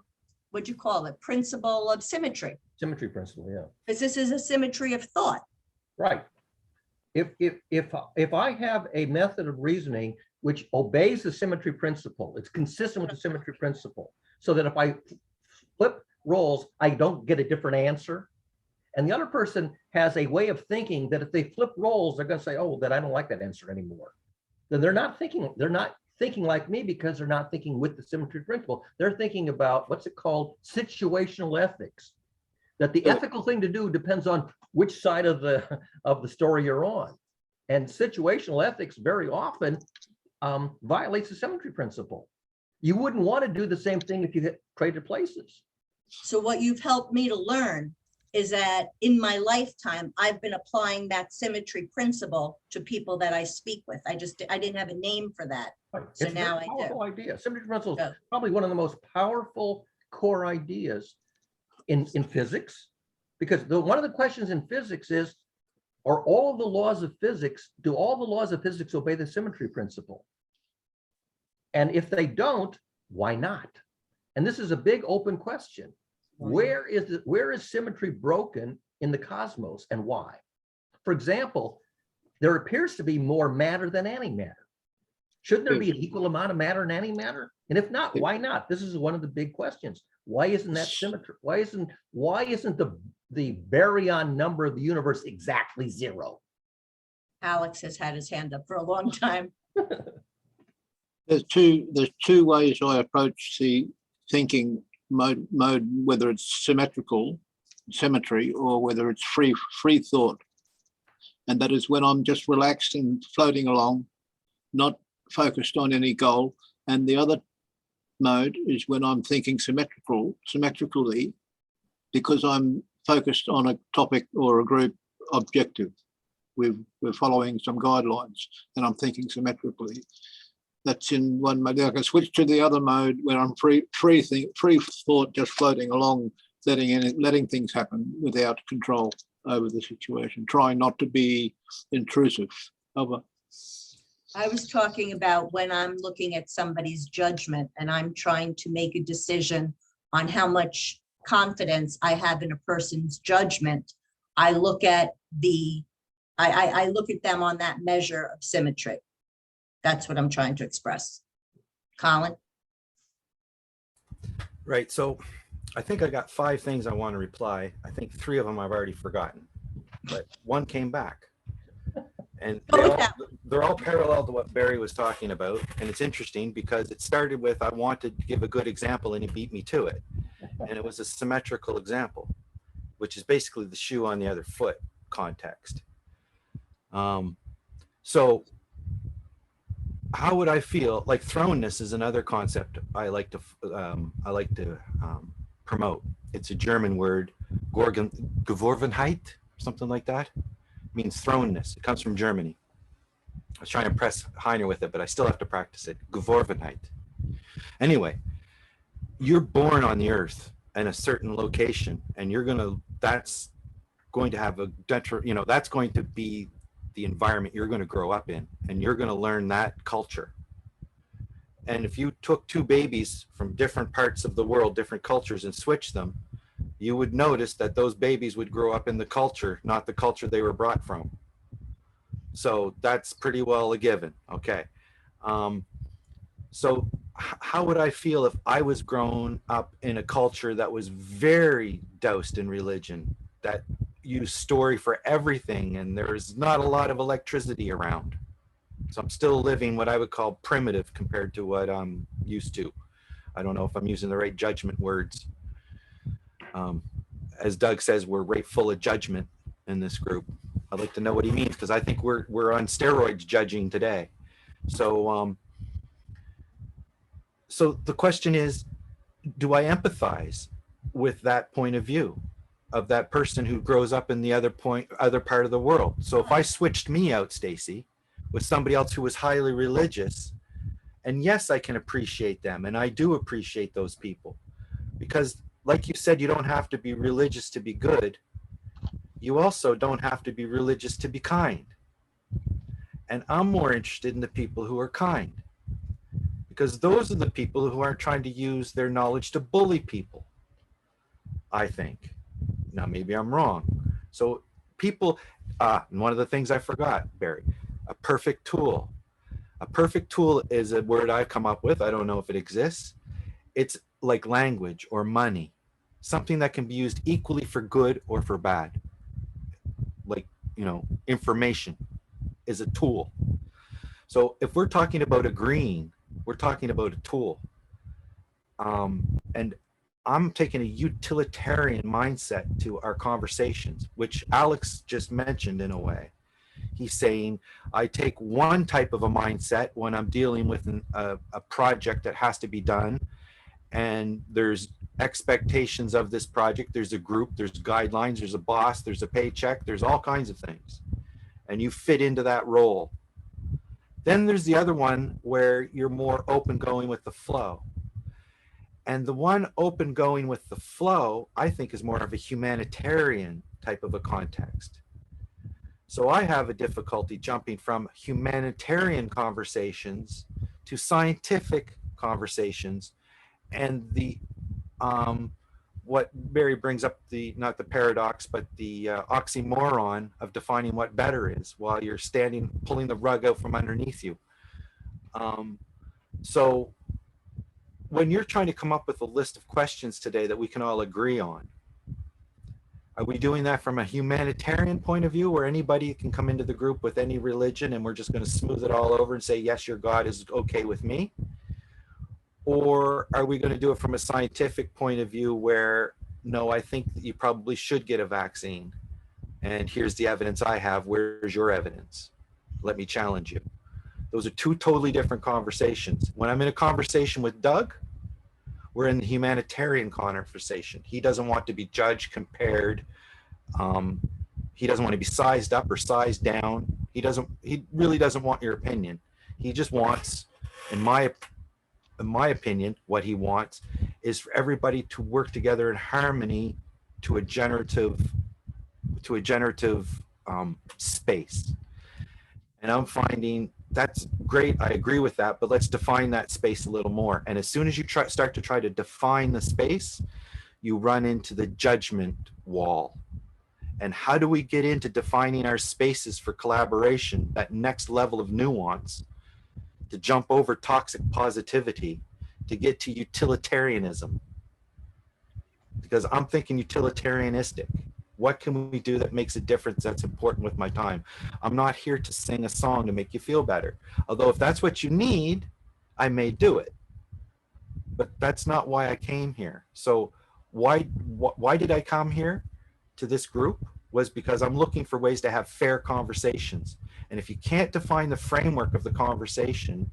what'd you call it, principle of symmetry. Symmetry principle, yeah. Because this is a symmetry of thought. Right. if I have a method of reasoning which obeys the symmetry principle, it's consistent with the symmetry principle, so that if I flip roles, I don't get a different answer. And the other person has a way of thinking that if they flip roles, they're going to say, oh, then I don't like that answer anymore. Then they're not thinking like me, because they're not thinking with the symmetry principle. They're thinking about, what's it called, situational ethics. That the ethical thing to do depends on which side of the story you're on. And situational ethics very often violates the symmetry principle. You wouldn't want to do the same thing if you traded places. So what you've helped me to learn is that in my lifetime, I've been applying that symmetry principle to people that I speak with. I didn't have a name for that. Right. So It's now a very I do. powerful idea. Symmetry principle is Yeah. probably one of the most powerful core ideas in physics, because one of the questions in physics is, do all the laws of physics obey the symmetry principle? And if they don't, why not? And this is a big open question. Where is symmetry broken in the cosmos, and why? For example, there appears to be more matter than antimatter. Shouldn't there be an equal amount of matter and antimatter? And if not, why not? This is one of the big questions. Why isn't that symmetry? Why isn't the baryon number of the universe exactly 0? Alex has had his hand up for a long time. There's two ways I approach the thinking mode, whether it's symmetry, or whether it's free thought. And that is when I'm just relaxed and floating along, not focused on any goal. And the other mode is when I'm thinking symmetrically, because I'm focused on a topic or a group objective. We're following some guidelines, and I'm thinking symmetrically. That's in one mode. I can switch to the other mode where I'm free thought, just floating along, letting things happen without control over the situation, trying not to be intrusive. Over. I was talking about when I'm looking at somebody's judgment and I'm trying to make a decision on how much confidence I have in a person's judgment. I look at I look at them on that measure of symmetry. That's what I'm trying to express. Colin? Right. So I think I got 5 things I want to reply. I think 3 of them I've already forgotten, but one came back. And they're all parallel to what Barry was talking about. And it's interesting because it started with, I wanted to give a good example and he beat me to it. And it was a symmetrical example, which is basically the shoe on the other foot context. So how would I feel? Like thrownness is another concept I like to promote. It's a German word, Geworvenheit, something like that. It means thrownness. It comes from Germany. I was trying to impress Heiner with it, but I still have to practice it. Geworvenheit. Anyway, you're born on the earth in a certain location, and that's going to have that's going to be the environment you're going to grow up in, and you're going to learn that culture. And if you took 2 babies from different parts of the world, different cultures, and switched them, you would notice that those babies would grow up in the culture, not the culture they were brought from. So that's pretty well a given. Okay. So how would I feel if I was grown up in a culture that was very doused in religion, that used story for everything, and there's not a lot of electricity around? So I'm still living what I would call primitive compared to what I'm used to. I don't know if I'm using the right judgment words. As Doug says, we're right full of judgment in this group. I'd like to know what he means, because I think we're on steroids judging today. So so the question is, do I empathize with that point of view of that person who grows up in the other part of the world? So if I switched me out, Stacey, with somebody else who was highly religious, and yes, I can appreciate them, and I do appreciate those people, because like you said, you don't have to be religious to be good. You also don't have to be religious to be kind. And I'm more interested in the people who are kind, because those are the people who aren't trying to use their knowledge to bully people, I think. Now, maybe I'm wrong. So people, and one of the things I forgot, Barry, a perfect tool. A perfect tool is a word I've come up with. I don't know if it exists. It's like language or money, something that can be used equally for good or for bad. Like, you know, information is a tool. So if we're talking about agreeing, we're talking about a tool. And I'm taking a utilitarian mindset to our conversations, which Alex just mentioned in a way. He's saying, I take one type of a mindset when I'm dealing with a project that has to be done, and there's expectations of this project. There's a group, there's guidelines, there's a boss, there's a paycheck, there's all kinds of things. And you fit into that role. Then there's the other one where you're more open going with the flow. And the one open going with the flow, I think, is more of a humanitarian type of a context. So I have a difficulty jumping from humanitarian conversations to scientific conversations, and the what Barry brings up, the not the paradox but the oxymoron of defining what better is while you're standing pulling the rug out from underneath you. So when you're trying to come up with a list of questions today that we can all agree on, are we doing that from a humanitarian point of view where anybody can come into the group with any religion and we're just going to smooth it all over and say, yes, your God is okay with me? Or are we going to do it from a scientific point of view where, no, I think that you probably should get a vaccine. And here's the evidence I have. Where's your evidence? Let me challenge you. Those are two totally different conversations. When I'm in a conversation with Doug, we're in the humanitarian conversation. He doesn't want to be judged, compared. He doesn't want to be sized up or sized down. He really doesn't want your opinion. He just wants, in my opinion, what he wants is for everybody to work together in harmony to a generative space. And I'm finding that's great. I agree with that, but let's define that space a little more. And as soon as you start to try to define the space, you run into the judgment wall. And how do we get into defining our spaces for collaboration, that next level of nuance, to jump over toxic positivity, to get to utilitarianism? Because I'm thinking utilitarianistic. What can we do that makes a difference, that's important with my time? I'm not here to sing a song to make you feel better. Although if that's what you need, I may do it. But that's not why I came here. So why did I come here to this group? Was because I'm looking for ways to have fair conversations. And if you can't define the framework of the conversation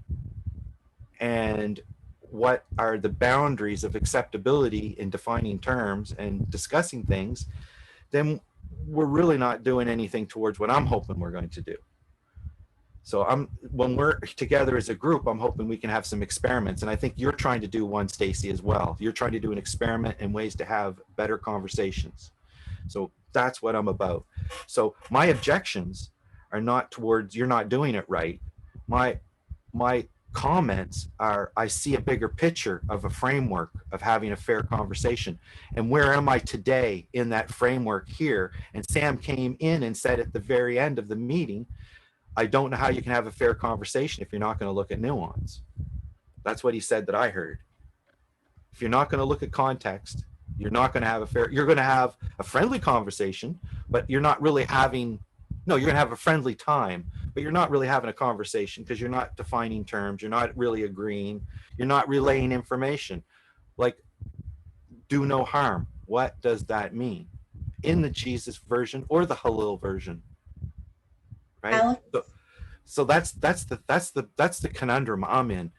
and what are the boundaries of acceptability in defining terms and discussing things, then we're really not doing anything towards what I'm hoping we're going to do. So when we're together as a group, I'm hoping we can have some experiments. And I think you're trying to do one, Stacey, as well. You're trying to do an experiment in ways to have better conversations. So that's what I'm about. So my objections are not towards you're not doing it right. My comments are, I see a bigger picture of a framework of having a fair conversation. And where am I today in that framework here? And Sam came in and said at the very end of the meeting, I don't know how you can have a fair conversation if you're not going to look at nuance. That's what he said that I heard. If you're not going to look at context, you're not going to have you're going to have a friendly conversation, but you're not really having, no, you're going to have a friendly time, but you're not really having a conversation because you're not defining terms. You're not really agreeing. You're not relaying information. Like, do no harm. What does that mean in the Jesus version or the Halil version? Right. Alex? So that's the conundrum I'm in.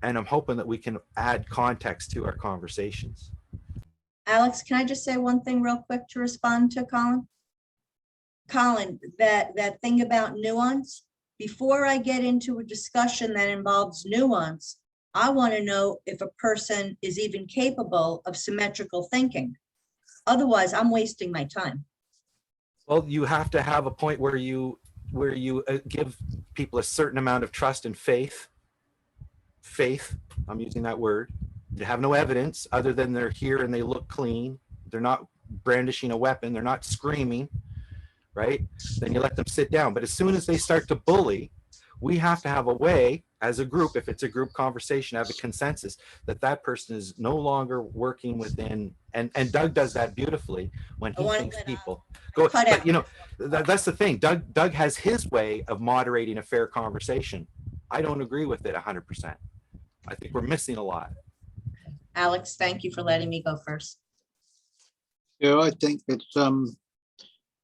And I'm hoping that we can add context to our conversations. Alex, can I just say one thing real quick to respond to Colin? Colin, that thing about nuance, before I get into a discussion that involves nuance, I want to know if a person is even capable of symmetrical thinking. Otherwise, I'm wasting my time. Well, you have to have a point where you give people a certain amount of trust and faith. I'm using that word. They have no evidence other than they're here and they look clean. They're not brandishing a weapon. They're not screaming. right? Then you let them sit down. But as soon as they start to bully, we have to have a way as a group, if it's a group conversation, have a consensus that that person is no longer working within, and Doug does that beautifully when I he wanna thinks let, people go, cut but out. you know, that's the thing. Doug has his way of moderating a fair conversation. I don't agree with it 100%. I think we're missing a lot. Alex, thank you for letting me go first. Yeah, I think that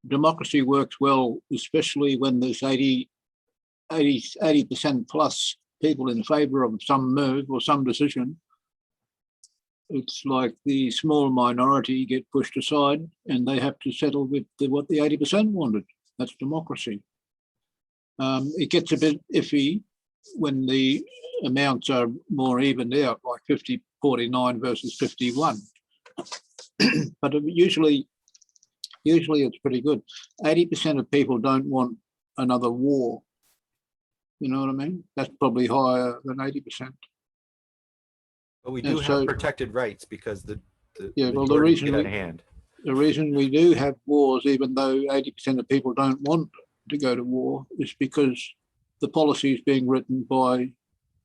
democracy works well, especially when there's 80% plus people in favor of some move or some decision. It's like the small minority get pushed aside and they have to settle with what the 80% wanted. That's democracy. It gets a bit iffy when the amounts are more evened out, like 50-49 versus 51. But usually it's pretty good. 80% of people don't want another war. You know what I mean? That's probably higher than 80%. But we do have protected rights because the majority get out of hand. The reason we do have wars, even though 80% of people don't want to go to war, is because the policy is being written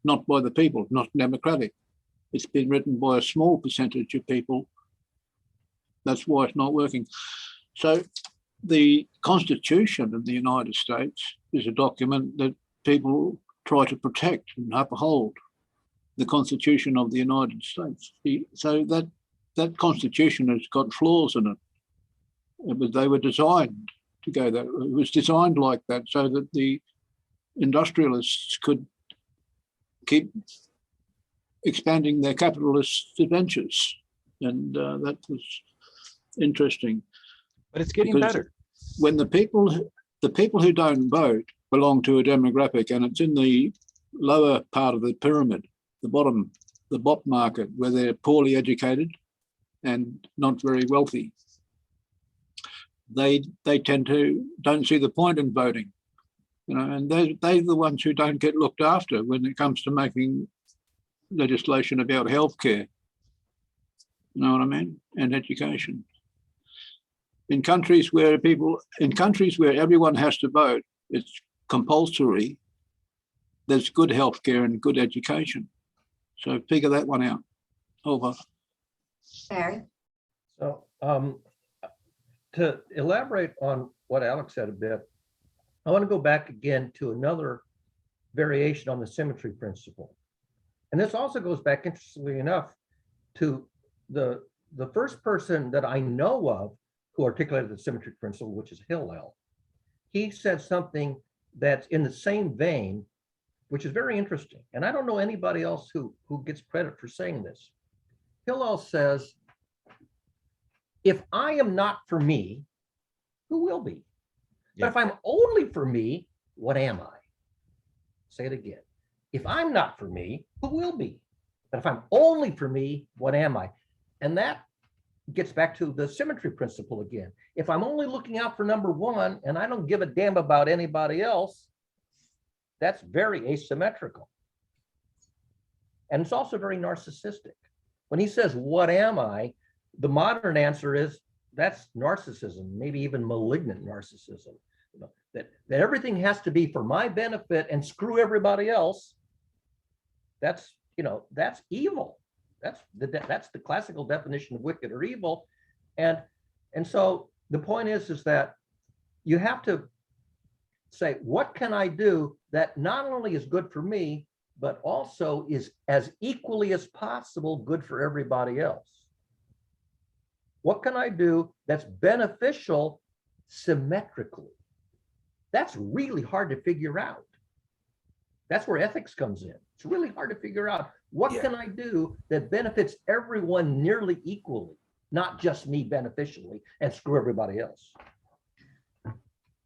not by the people, not democratic. It's been written by a small percentage of people. That's why it's not working. So the Constitution of the United States is a document that people try to protect and uphold, the Constitution of the United States. So that Constitution has got flaws in it. But they were designed to go that. It was designed like that so that the industrialists could keep expanding their capitalist adventures. And that was interesting. But it's getting better. When the people who don't vote belong to a demographic, and it's in the lower part of the pyramid, the bot market, where they're poorly educated and not very wealthy. They tend to don't see the point in voting, you know, and they're the ones who don't get looked after when it comes to making legislation about healthcare. You know what I mean? And education. In countries where everyone has to vote, it's compulsory. There's good healthcare and good education. So figure that one out. Over. Barry? So to elaborate on what Alex said a bit, I want to go back again to another variation on the symmetry principle. And this also goes back, interestingly enough, to the first person that I know of who articulated the symmetry principle, which is Hillel. He said something that's in the same vein, which is very interesting. And I don't know anybody else who gets credit for saying this. Hillel says, if I am not for me, who will be? Yeah. But if I'm only for me, what am I? Say it again. If I'm not for me, who will be? But if I'm only for me, what am I? And that gets back to the symmetry principle again. If I'm only looking out for number one and I don't give a damn about anybody else, that's very asymmetrical. And it's also very narcissistic. When he says, what am I? The modern answer is that's narcissism, maybe even malignant narcissism. You know, that everything has to be for my benefit and screw everybody else. That's evil. That's the classical definition of wicked or evil. And so the point is that you have to say, what can I do that not only is good for me, but also is as equally as possible good for everybody else? What can I do that's beneficial symmetrically? That's really hard to figure out. That's where ethics comes in. It's really hard to figure out what can I do that benefits everyone nearly equally, not just me beneficially, and screw everybody else.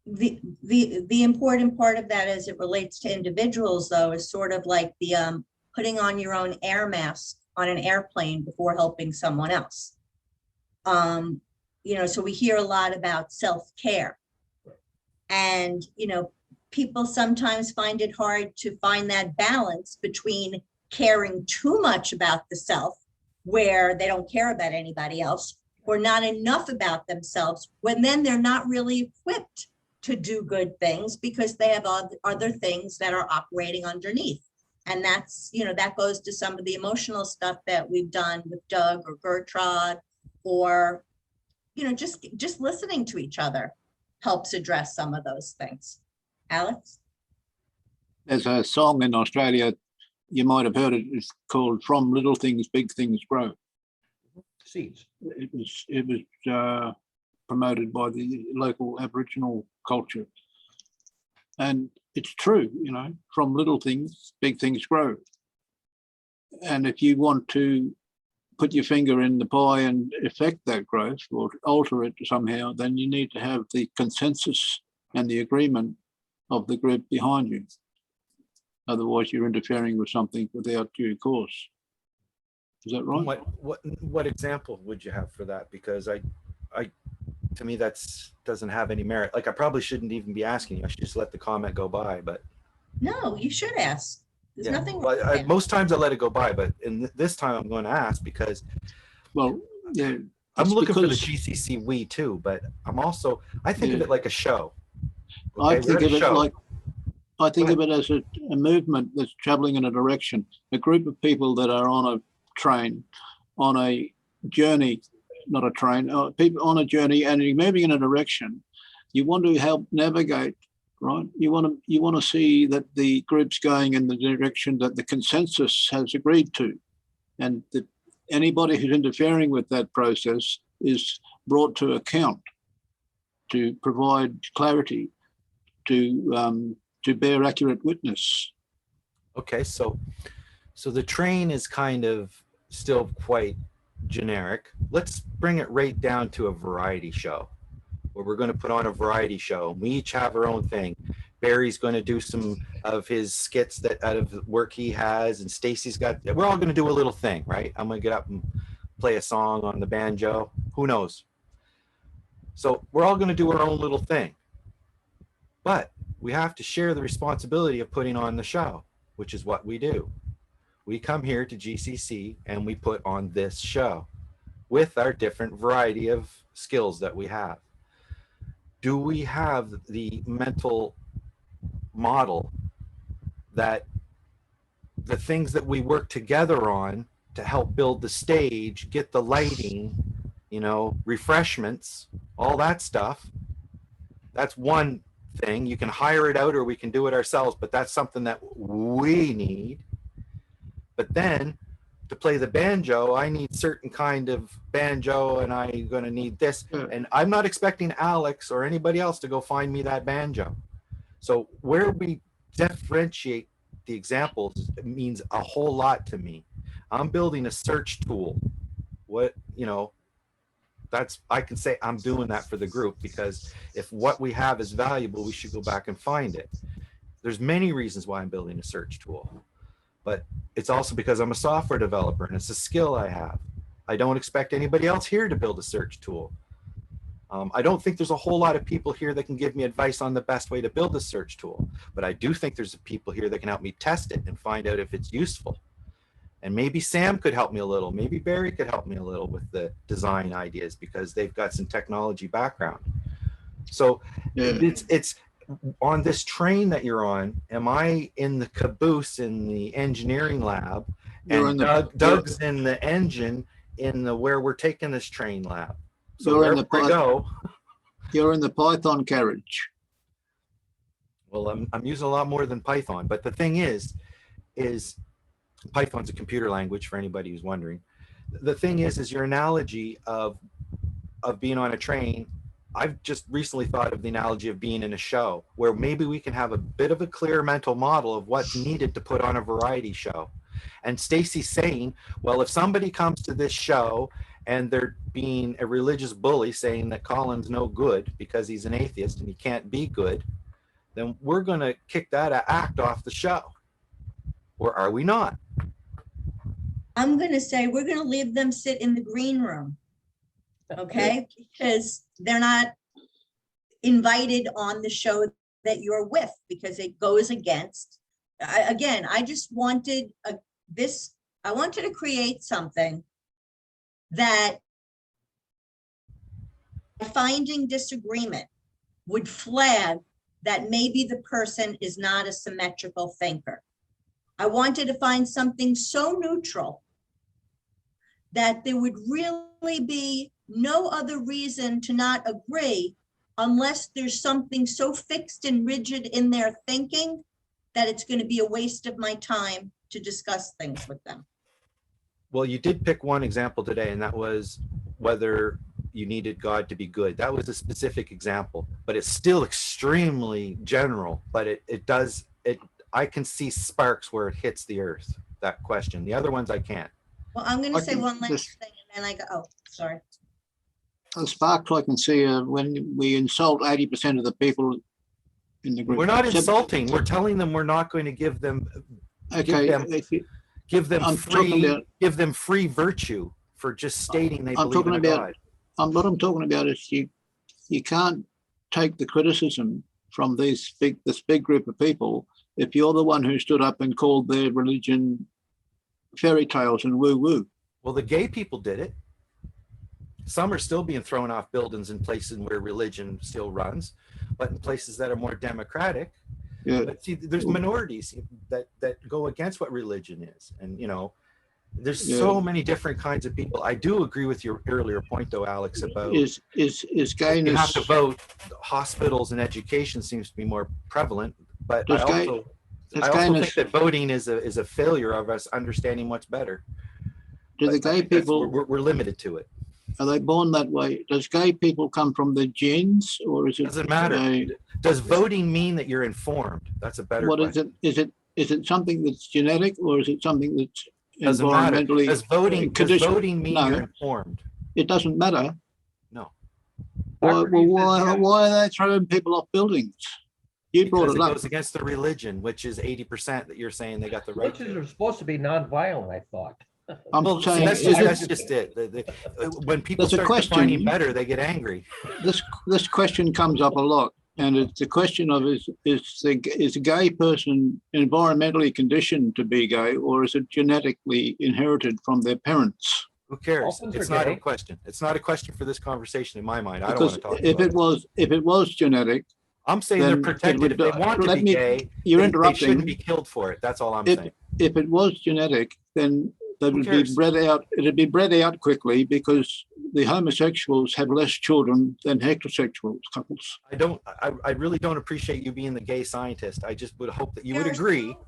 The important part of that as it relates to individuals, though, is sort of like the putting on your own air mask on an airplane before helping someone else. So we hear a lot about self-care, and people sometimes find it hard to find that balance between caring too much about the self, where they don't care about anybody else, or not enough about themselves, when then they're not really equipped to do good things because they have other things that are operating underneath. And that's, that goes to some of the emotional stuff that we've done with Doug or Gertrude, or, just listening to each other helps address some of those things. Alex? There's a song in Australia, you might have heard it, it's called "From Little Things, Big Things Grow." Seeds. It was promoted by the local Aboriginal culture. And it's true, from little things, big things grow. And if you want to put your finger in the pie and affect that growth or alter it somehow, then you need to have the consensus and the agreement of the group behind you. Otherwise, you're interfering with something without due cause. Is that right? What example would you have for that? Because I to me, doesn't have any merit. Like, I probably shouldn't even be asking you. I should just let the comment go by, but. No, you should ask. There's nothing. Well, most times I let it go by, but this time I'm going to ask because. Well, yeah. I'm looking for the GCC we too, but I think of it like a show. Okay? I think of it as a movement that's traveling in a direction, a group of people that are on a train, on a journey, not a train, people on a journey, and you're moving in a direction. You want to help navigate, right? You want to see that the group's going in the direction that the consensus has agreed to, and that anybody who's interfering with that process is brought to account to provide clarity, to bear accurate witness. Okay, so the train is kind of still quite generic. Let's bring it right down to a variety show, where we're going to put on a variety show. We each have our own thing. Barry's going to do some of his skits that out of work he has, and Stacey's we're all going to do a little thing, right? I'm going to get up and play a song on the banjo. Who knows? So we're all going to do our own little thing. But we have to share the responsibility of putting on the show, which is what we do. We come here to GCC and we put on this show with our different variety of skills that we have. Do we have the mental model that the things that we work together on to help build the stage, get the lighting, refreshments, all that stuff? That's one thing. You can hire it out or we can do it ourselves, but that's something that we need. But then to play the banjo, I need certain kind of banjo, and I'm going to need this. And I'm not expecting Alex or anybody else to go find me that banjo. So where we differentiate the examples means a whole lot to me. I'm building a search tool. I can say I'm doing that for the group, because if what we have is valuable, we should go back and find it. There's many reasons why I'm building a search tool, but it's also because I'm a software developer and it's a skill I have. I don't expect anybody else here to build a search tool. I don't think there's a whole lot of people here that can give me advice on the best way to build a search tool, but I do think there's people here that can help me test it and find out if it's useful. And maybe Sam could help me a little. Maybe Barry could help me a little with the design ideas, because they've got some technology background. So it's on this train that you're on. Am I in the caboose in the engineering lab, and Doug's in the engine in the where we're taking this train lab? So wherever we go, you're in the Python carriage. Well, I'm using a lot more than Python, but the thing is Python's a computer language for anybody who's wondering. The thing is your analogy of being on a train. I've just recently thought of the analogy of being in a show, where maybe we can have a bit of a clear mental model of what's needed to put on a variety show. And Stacey's saying, well, if somebody comes to this show and they're being a religious bully, saying that Colin's no good because he's an atheist and he can't be good, then we're going to kick that act off the show. Or are we not? I'm going to say we're going to leave them sit in the green room. Okay? Because they're not invited on the show that you're with, because it goes against. I just wanted I wanted to create something that finding disagreement would flag that maybe the person is not a symmetrical thinker. I wanted to find something so neutral that there would really be no other reason to not agree unless there's something so fixed and rigid in their thinking that it's going to be a waste of my time to discuss things with them. Well, you did pick one example today, and that was whether you needed God to be good. That was a specific example, but it's still extremely general, but I can see sparks where it hits the earth, that question. The other ones I can't. Well, I'm going to I say can one last just- thing and then I go, oh, sorry. The sparks I can see when we insult 80% of the people in the group. We're not Except- insulting. We're telling them we're not going to give them Okay, them- if you- give them I'm talking free virtue for just stating they I'm believe in talking a about- God. what I'm talking about is you can't take the criticism from this big group of people if you're the one who stood up and called their religion fairy tales and woo woo. Well, the gay people did it. Some are still being thrown off buildings in places where religion still runs, but in places that are more democratic. Yeah, But see, there's minorities that go against what religion is, and there's so many different kinds of people. I do agree with your earlier point, though, Alex, about is you gayness. have to vote. Hospitals and education seems to be more prevalent, but I Does also gayness- think that voting is a failure of us understanding much better. Do the But I gay think that's- people, we're limited to it. are they born that way? Does gay people come from the genes, or is it? Doesn't matter. Does voting mean that you're informed? That's a better What question. is it? Is it something that's genetic, or is it something that's Doesn't matter. environmentally Does voting conditioned? mean No. you're informed? It doesn't matter. No. Dr. Reeves, Why are they throwing people off buildings? You brought Because it it up. goes against the religion, which is 80% that you're saying they got the right Churches to. are supposed to be nonviolent, I thought. I'm Well, see, saying that's is just it. When people There's a start question- defining better, they get angry. this question comes up a lot, and it's the question of is a gay person environmentally conditioned to be gay, or is it genetically inherited from their parents? Who cares? Dolphins It's are not a gay. question. It's not a question for this conversation in my mind. I don't want Because to talk if about it was genetic, I'm saying they're then it protected. would- If they want to let be me- gay, you're they shouldn't interrupting. be killed for it. That's all I'm If- saying. If it was genetic, then that Who would be cares? bred out. It'd be bred out quickly because the homosexuals have less children than heterosexual couples. I really don't appreciate you being the gay scientist. I just would hope that you would There's agree. no-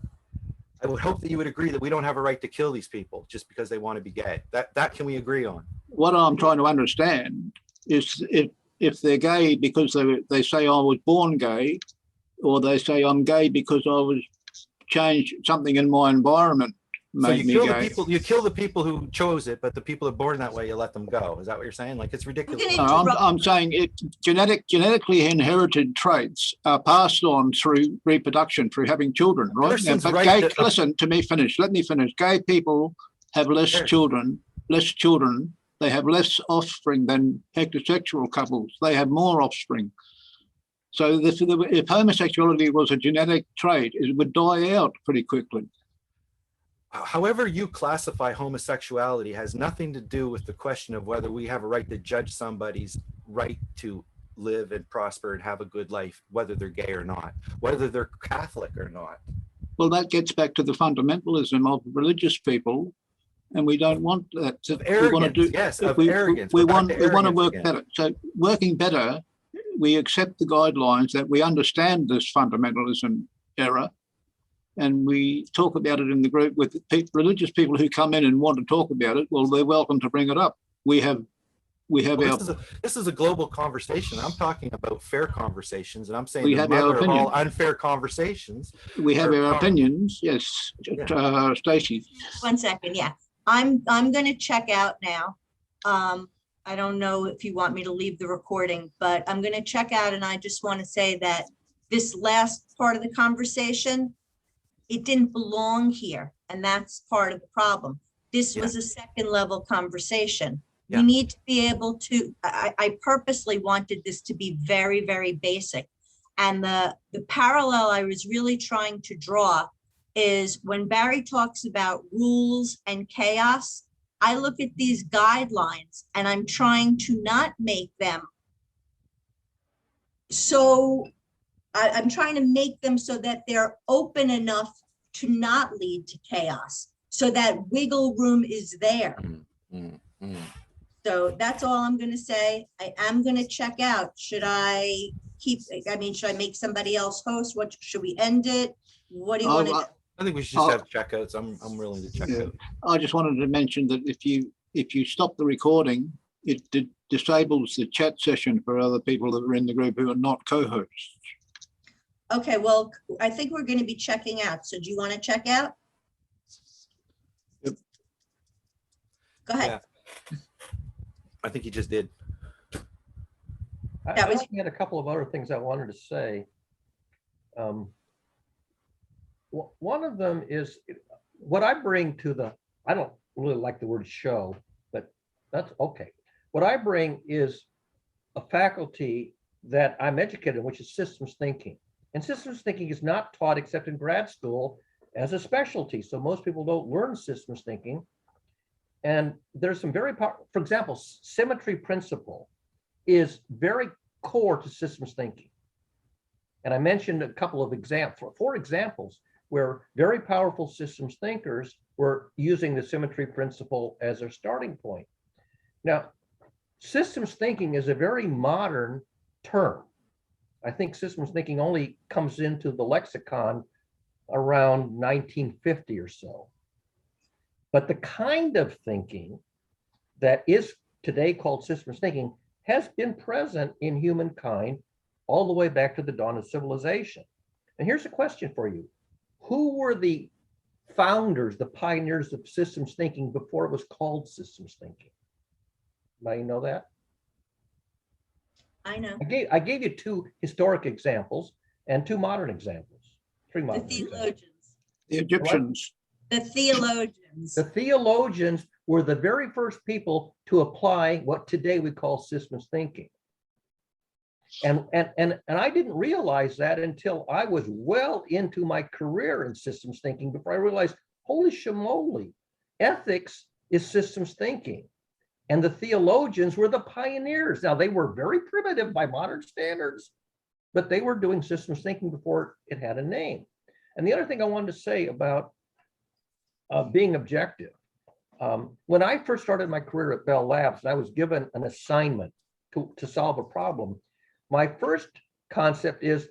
I would hope that you would agree that we don't have a right to kill these people just because they want to be gay. That can we agree on? What I'm trying to understand is if they're gay because they say I was born gay, or they say I'm gay because I was changed, something in my environment So made me gay. you kill the people who chose it, but the people that are born that way, you let them go. Is that what you're saying? Like, it's ridiculous. gonna No, interrupt- I'm saying genetically inherited traits are passed on through reproduction, through having children, right? Person's But right gay, to- listen to me finish. Let me finish. Gay people have less Sure. children. They have less offspring than heterosexual couples. They have more offspring. So if homosexuality was a genetic trait, it would die out pretty quickly. However you classify homosexuality has nothing to do with the question of whether we have a right to judge somebody's right to live and prosper and have a good life, whether they're gay or not, whether they're Catholic or not. Well, that gets back to the fundamentalism of religious people, and we don't want that. Of We wanna arrogance, yes, of we, arrogance. We We're back want to to arrogance work again. better. So working better, we accept the guidelines that we understand this fundamentalism error, and we talk about it in the group with religious people who come in and want to talk about it. Well, they're welcome to bring it up. We have Well, our this is a global conversation. I'm talking about fair conversations, and I'm saying We the have our mother of opinion. all unfair conversations. our opinions. Yes, Stacey. One second, yeah. I'm gonna check out now. I don't know if you want me to leave the recording, but I'm gonna check out, and I just want to say that this last part of the conversation, it didn't belong here, and that's part of the problem. This was a second level conversation. Yeah. We need to be able to, I purposely wanted this to be very, very basic. And the parallel I was really trying to draw is when Barry talks about rules and chaos, I look at these guidelines and I'm trying to not make them So I'm trying to make them so that they're open enough to not lead to chaos, so that wiggle room is there. So that's all I'm gonna say. I am gonna check out. Should I should I make somebody else host? What, should we end it? What do you want to? I think we should just have checkouts. I'm willing to check out. I just wanted to mention that if you stop the recording, it disables the chat session for other people that are in the group who are not co-hosts. Okay, well, I think we're going to be checking out. So do you want to check out? Yep. Go ahead. Yeah. I think you just did. I had a couple of other things I wanted to say. One of them is what I bring to the, I don't really like the word show, but that's okay. What I bring is a faculty that I'm educated in, which is systems thinking. And systems thinking is not taught except in grad school as a specialty. So most people don't learn systems thinking. And there's some very powerful, for example, symmetry principle is very core to systems thinking. And I mentioned a couple of examples, 4 examples where very powerful systems thinkers were using the symmetry principle as their starting point. Now, systems thinking is a very modern term. I think systems thinking only comes into the lexicon around 1950 or so. But the kind of thinking that is today called systems thinking has been present in humankind all the way back to the dawn of civilization. And here's a question for you. Who were the founders, the pioneers of systems thinking before it was called systems thinking? Anybody know that? I know. I gave you 2 historic examples and 2 modern examples. 3 The modern examples. theologians. The Egyptians. The theologians. The theologians were the very first people to apply what today we call systems thinking. And I didn't realize that until I was well into my career in systems thinking before I realized, holy shamoly, ethics is systems thinking. And the theologians were the pioneers. Now, they were very primitive by modern standards, but they were doing systems thinking before it had a name. And the other thing I wanted to say about being objective, when I first started my career at Bell Labs, and I was given an assignment to solve a problem, my first concept is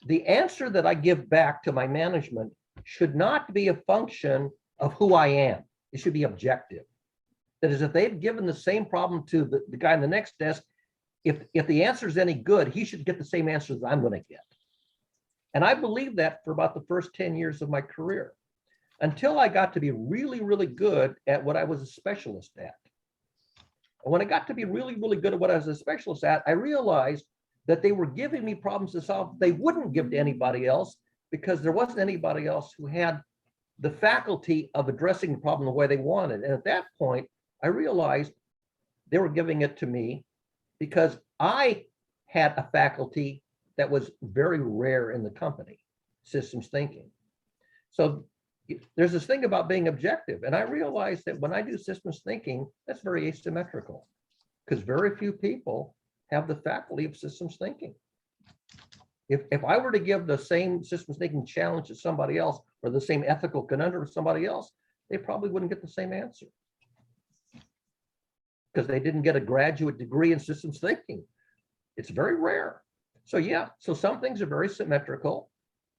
the answer that I give back to my management should not be a function of who I am. It should be objective. That is, if they've given the same problem to the guy on the next desk, if the answer is any good, he should get the same answer that I'm going to get. And I believed that for about the first 10 years of my career, until I got to be really, really good at what I was a specialist at. And when I got to be really, really good at what I was a specialist at, I realized that they were giving me problems to solve they wouldn't give to anybody else, because there wasn't anybody else who had the faculty of addressing the problem the way they wanted. And at that point, I realized they were giving it to me because I had a faculty that was very rare in the company, systems thinking. So there's this thing about being objective. And I realized that when I do systems thinking, that's very asymmetrical, because very few people have the faculty of systems thinking. If I were to give the same systems thinking challenge to somebody else, or the same ethical conundrum to somebody else, they probably wouldn't get the same answer, because they didn't get a graduate degree in systems thinking. It's very rare. So yeah, so some things are very symmetrical.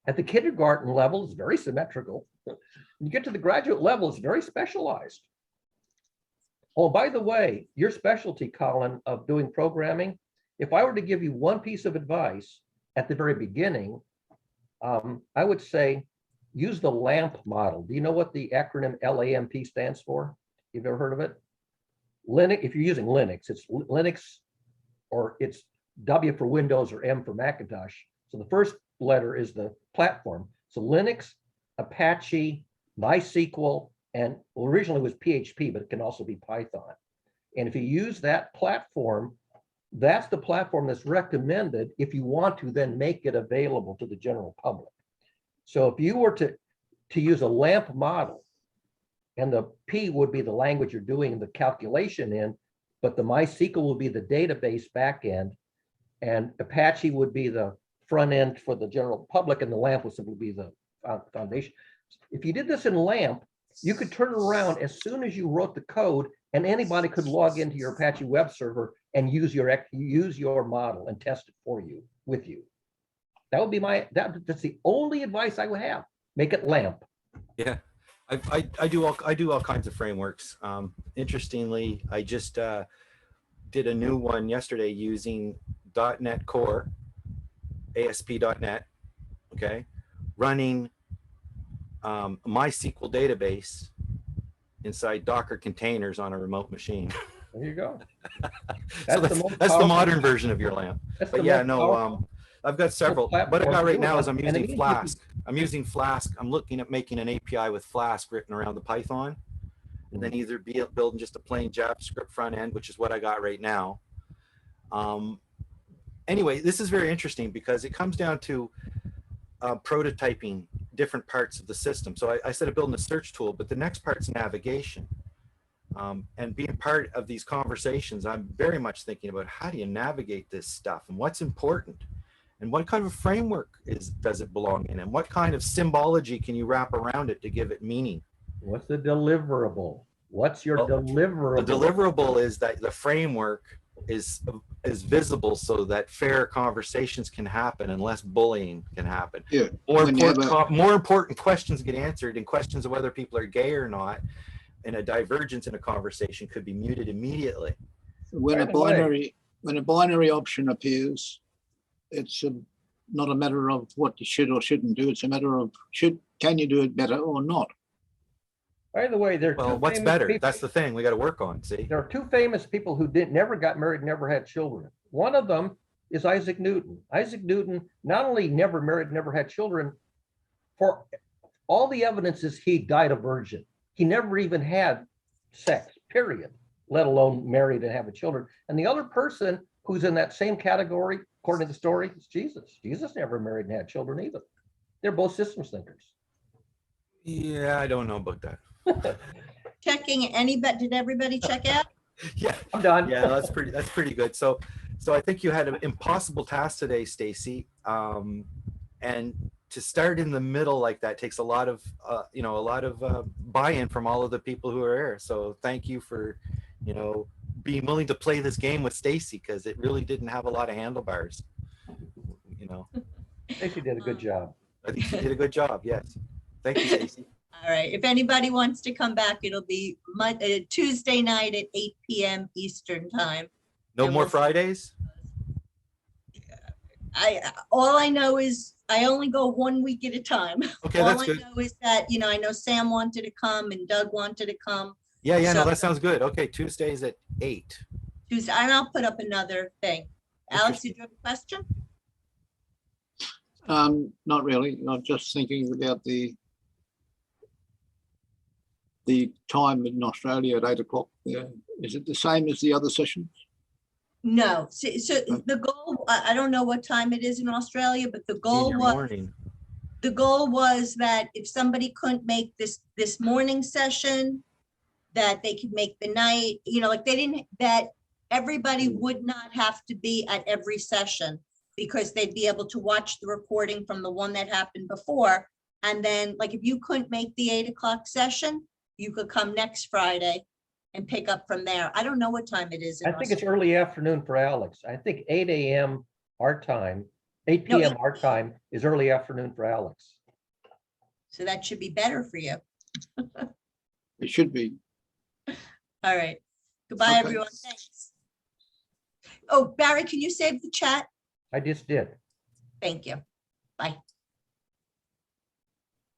At the kindergarten level, it's very symmetrical. You get to the graduate level, it's very specialized. Oh, by the way, your specialty, Colin, of doing programming, if I were to give you one piece of advice at the very beginning, I would say use the LAMP model. Do you know what the acronym LAMP stands for? You've ever heard of it? Linux, if you're using Linux, it's Linux, or it's W for Windows or M for Macintosh. So the first letter is the platform. So Linux, Apache, MySQL, and originally it was PHP, but it can also be Python. And if you use that platform, that's the platform that's recommended if you want to then make it available to the general public. So if you were to use a LAMP model, and the P would be the language you're doing the calculation in, but the MySQL will be the database backend, and Apache would be the front end for the general public, and the LAMP would simply be the foundation. If you did this in LAMP, you could turn it around as soon as you wrote the code, and anybody could log into your Apache web server and use your model and test it for you, with you. That would be that's the only advice I would have. Make it LAMP. Yeah, I do all kinds of frameworks. Interestingly, I just did a new one yesterday using .NET Core, ASP.NET, okay, running MySQL database inside Docker containers on a remote machine. There you go. So that's the modern version of your LAMP. But yeah, no, I've got several. What I got right now is I'm using Flask. I'm looking at making an API with Flask written around the Python, and then either building just a plain JavaScript front end, which is what I got right now. Anyway, this is very interesting because it comes down to prototyping different parts of the system. So I said building a search tool, but the next part's navigation. And being part of these conversations, I'm very much thinking about how do you navigate this stuff and what's important and what kind of framework does it belong in and what kind of symbology can you wrap around it to give it meaning. What's the deliverable? What's your deliverable? The deliverable is that the framework is visible so that fair conversations can happen and less bullying can happen. Yeah. More important questions get answered, and questions of whether people are gay or not, and a divergence in a conversation could be muted immediately. When a binary option appears, it's not a matter of what you should or shouldn't do. It's a matter of can you do it better or not. By the way, what's better? That's the thing we got to work on. See, there are two famous people who never got married, never had children. One of them is Isaac Newton. Isaac Newton not only never married, never had children, for all the evidence is he died a virgin. He never even had sex, period, let alone married and having children. And the other person who's in that same category, according to the story, is Jesus. Jesus never married and had children either. They're both systems thinkers. Yeah, I don't know about that. Checking did everybody check out? Yeah, I'm done. Yeah, that's pretty good. So I think you had an impossible task today, Stacey. And to start in the middle like that takes a lot of buy-in from all of the people who are here. So thank you for, being willing to play this game with Stacey, because it really didn't have a lot of handlebars. Stacey did a good job. I think she did a good job. Yes. Thank you, Stacey. All right. If anybody wants to come back, it'll be Tuesday night at 8 p.m. Eastern time. No more Fridays? All I know is I only go 1 week at a time. Okay, all that's I good. know is that, I know Sam wanted to come and Doug wanted to come. Yeah, So- no, that sounds good. Okay, Tuesdays at 8. Tuesday, and I'll put up another thing. Alex, did you have a question? Not really. I'm just thinking about the time in Australia at 8 o'clock. Yeah. Is it the same as the other sessions? No. So the goal, I don't know what time it is in Australia, but the goal Senior was morning. the goal was that if somebody couldn't make this morning session, that they could make the night, that everybody would not have to be at every session, because they'd be able to watch the recording from the one that happened before. And then, like, if you couldn't make the 8 o'clock session, you could come next Friday and pick up from there. I don't know what time it is. I think it's early afternoon for Alex. I think 8 a.m. our time, 8 p.m. our time is early afternoon for Alex. So that should be better for you. It should be. All right. Goodbye, Okay. everyone. Thanks. Oh, Barry, can you save the chat? I just did. Thank you. Bye.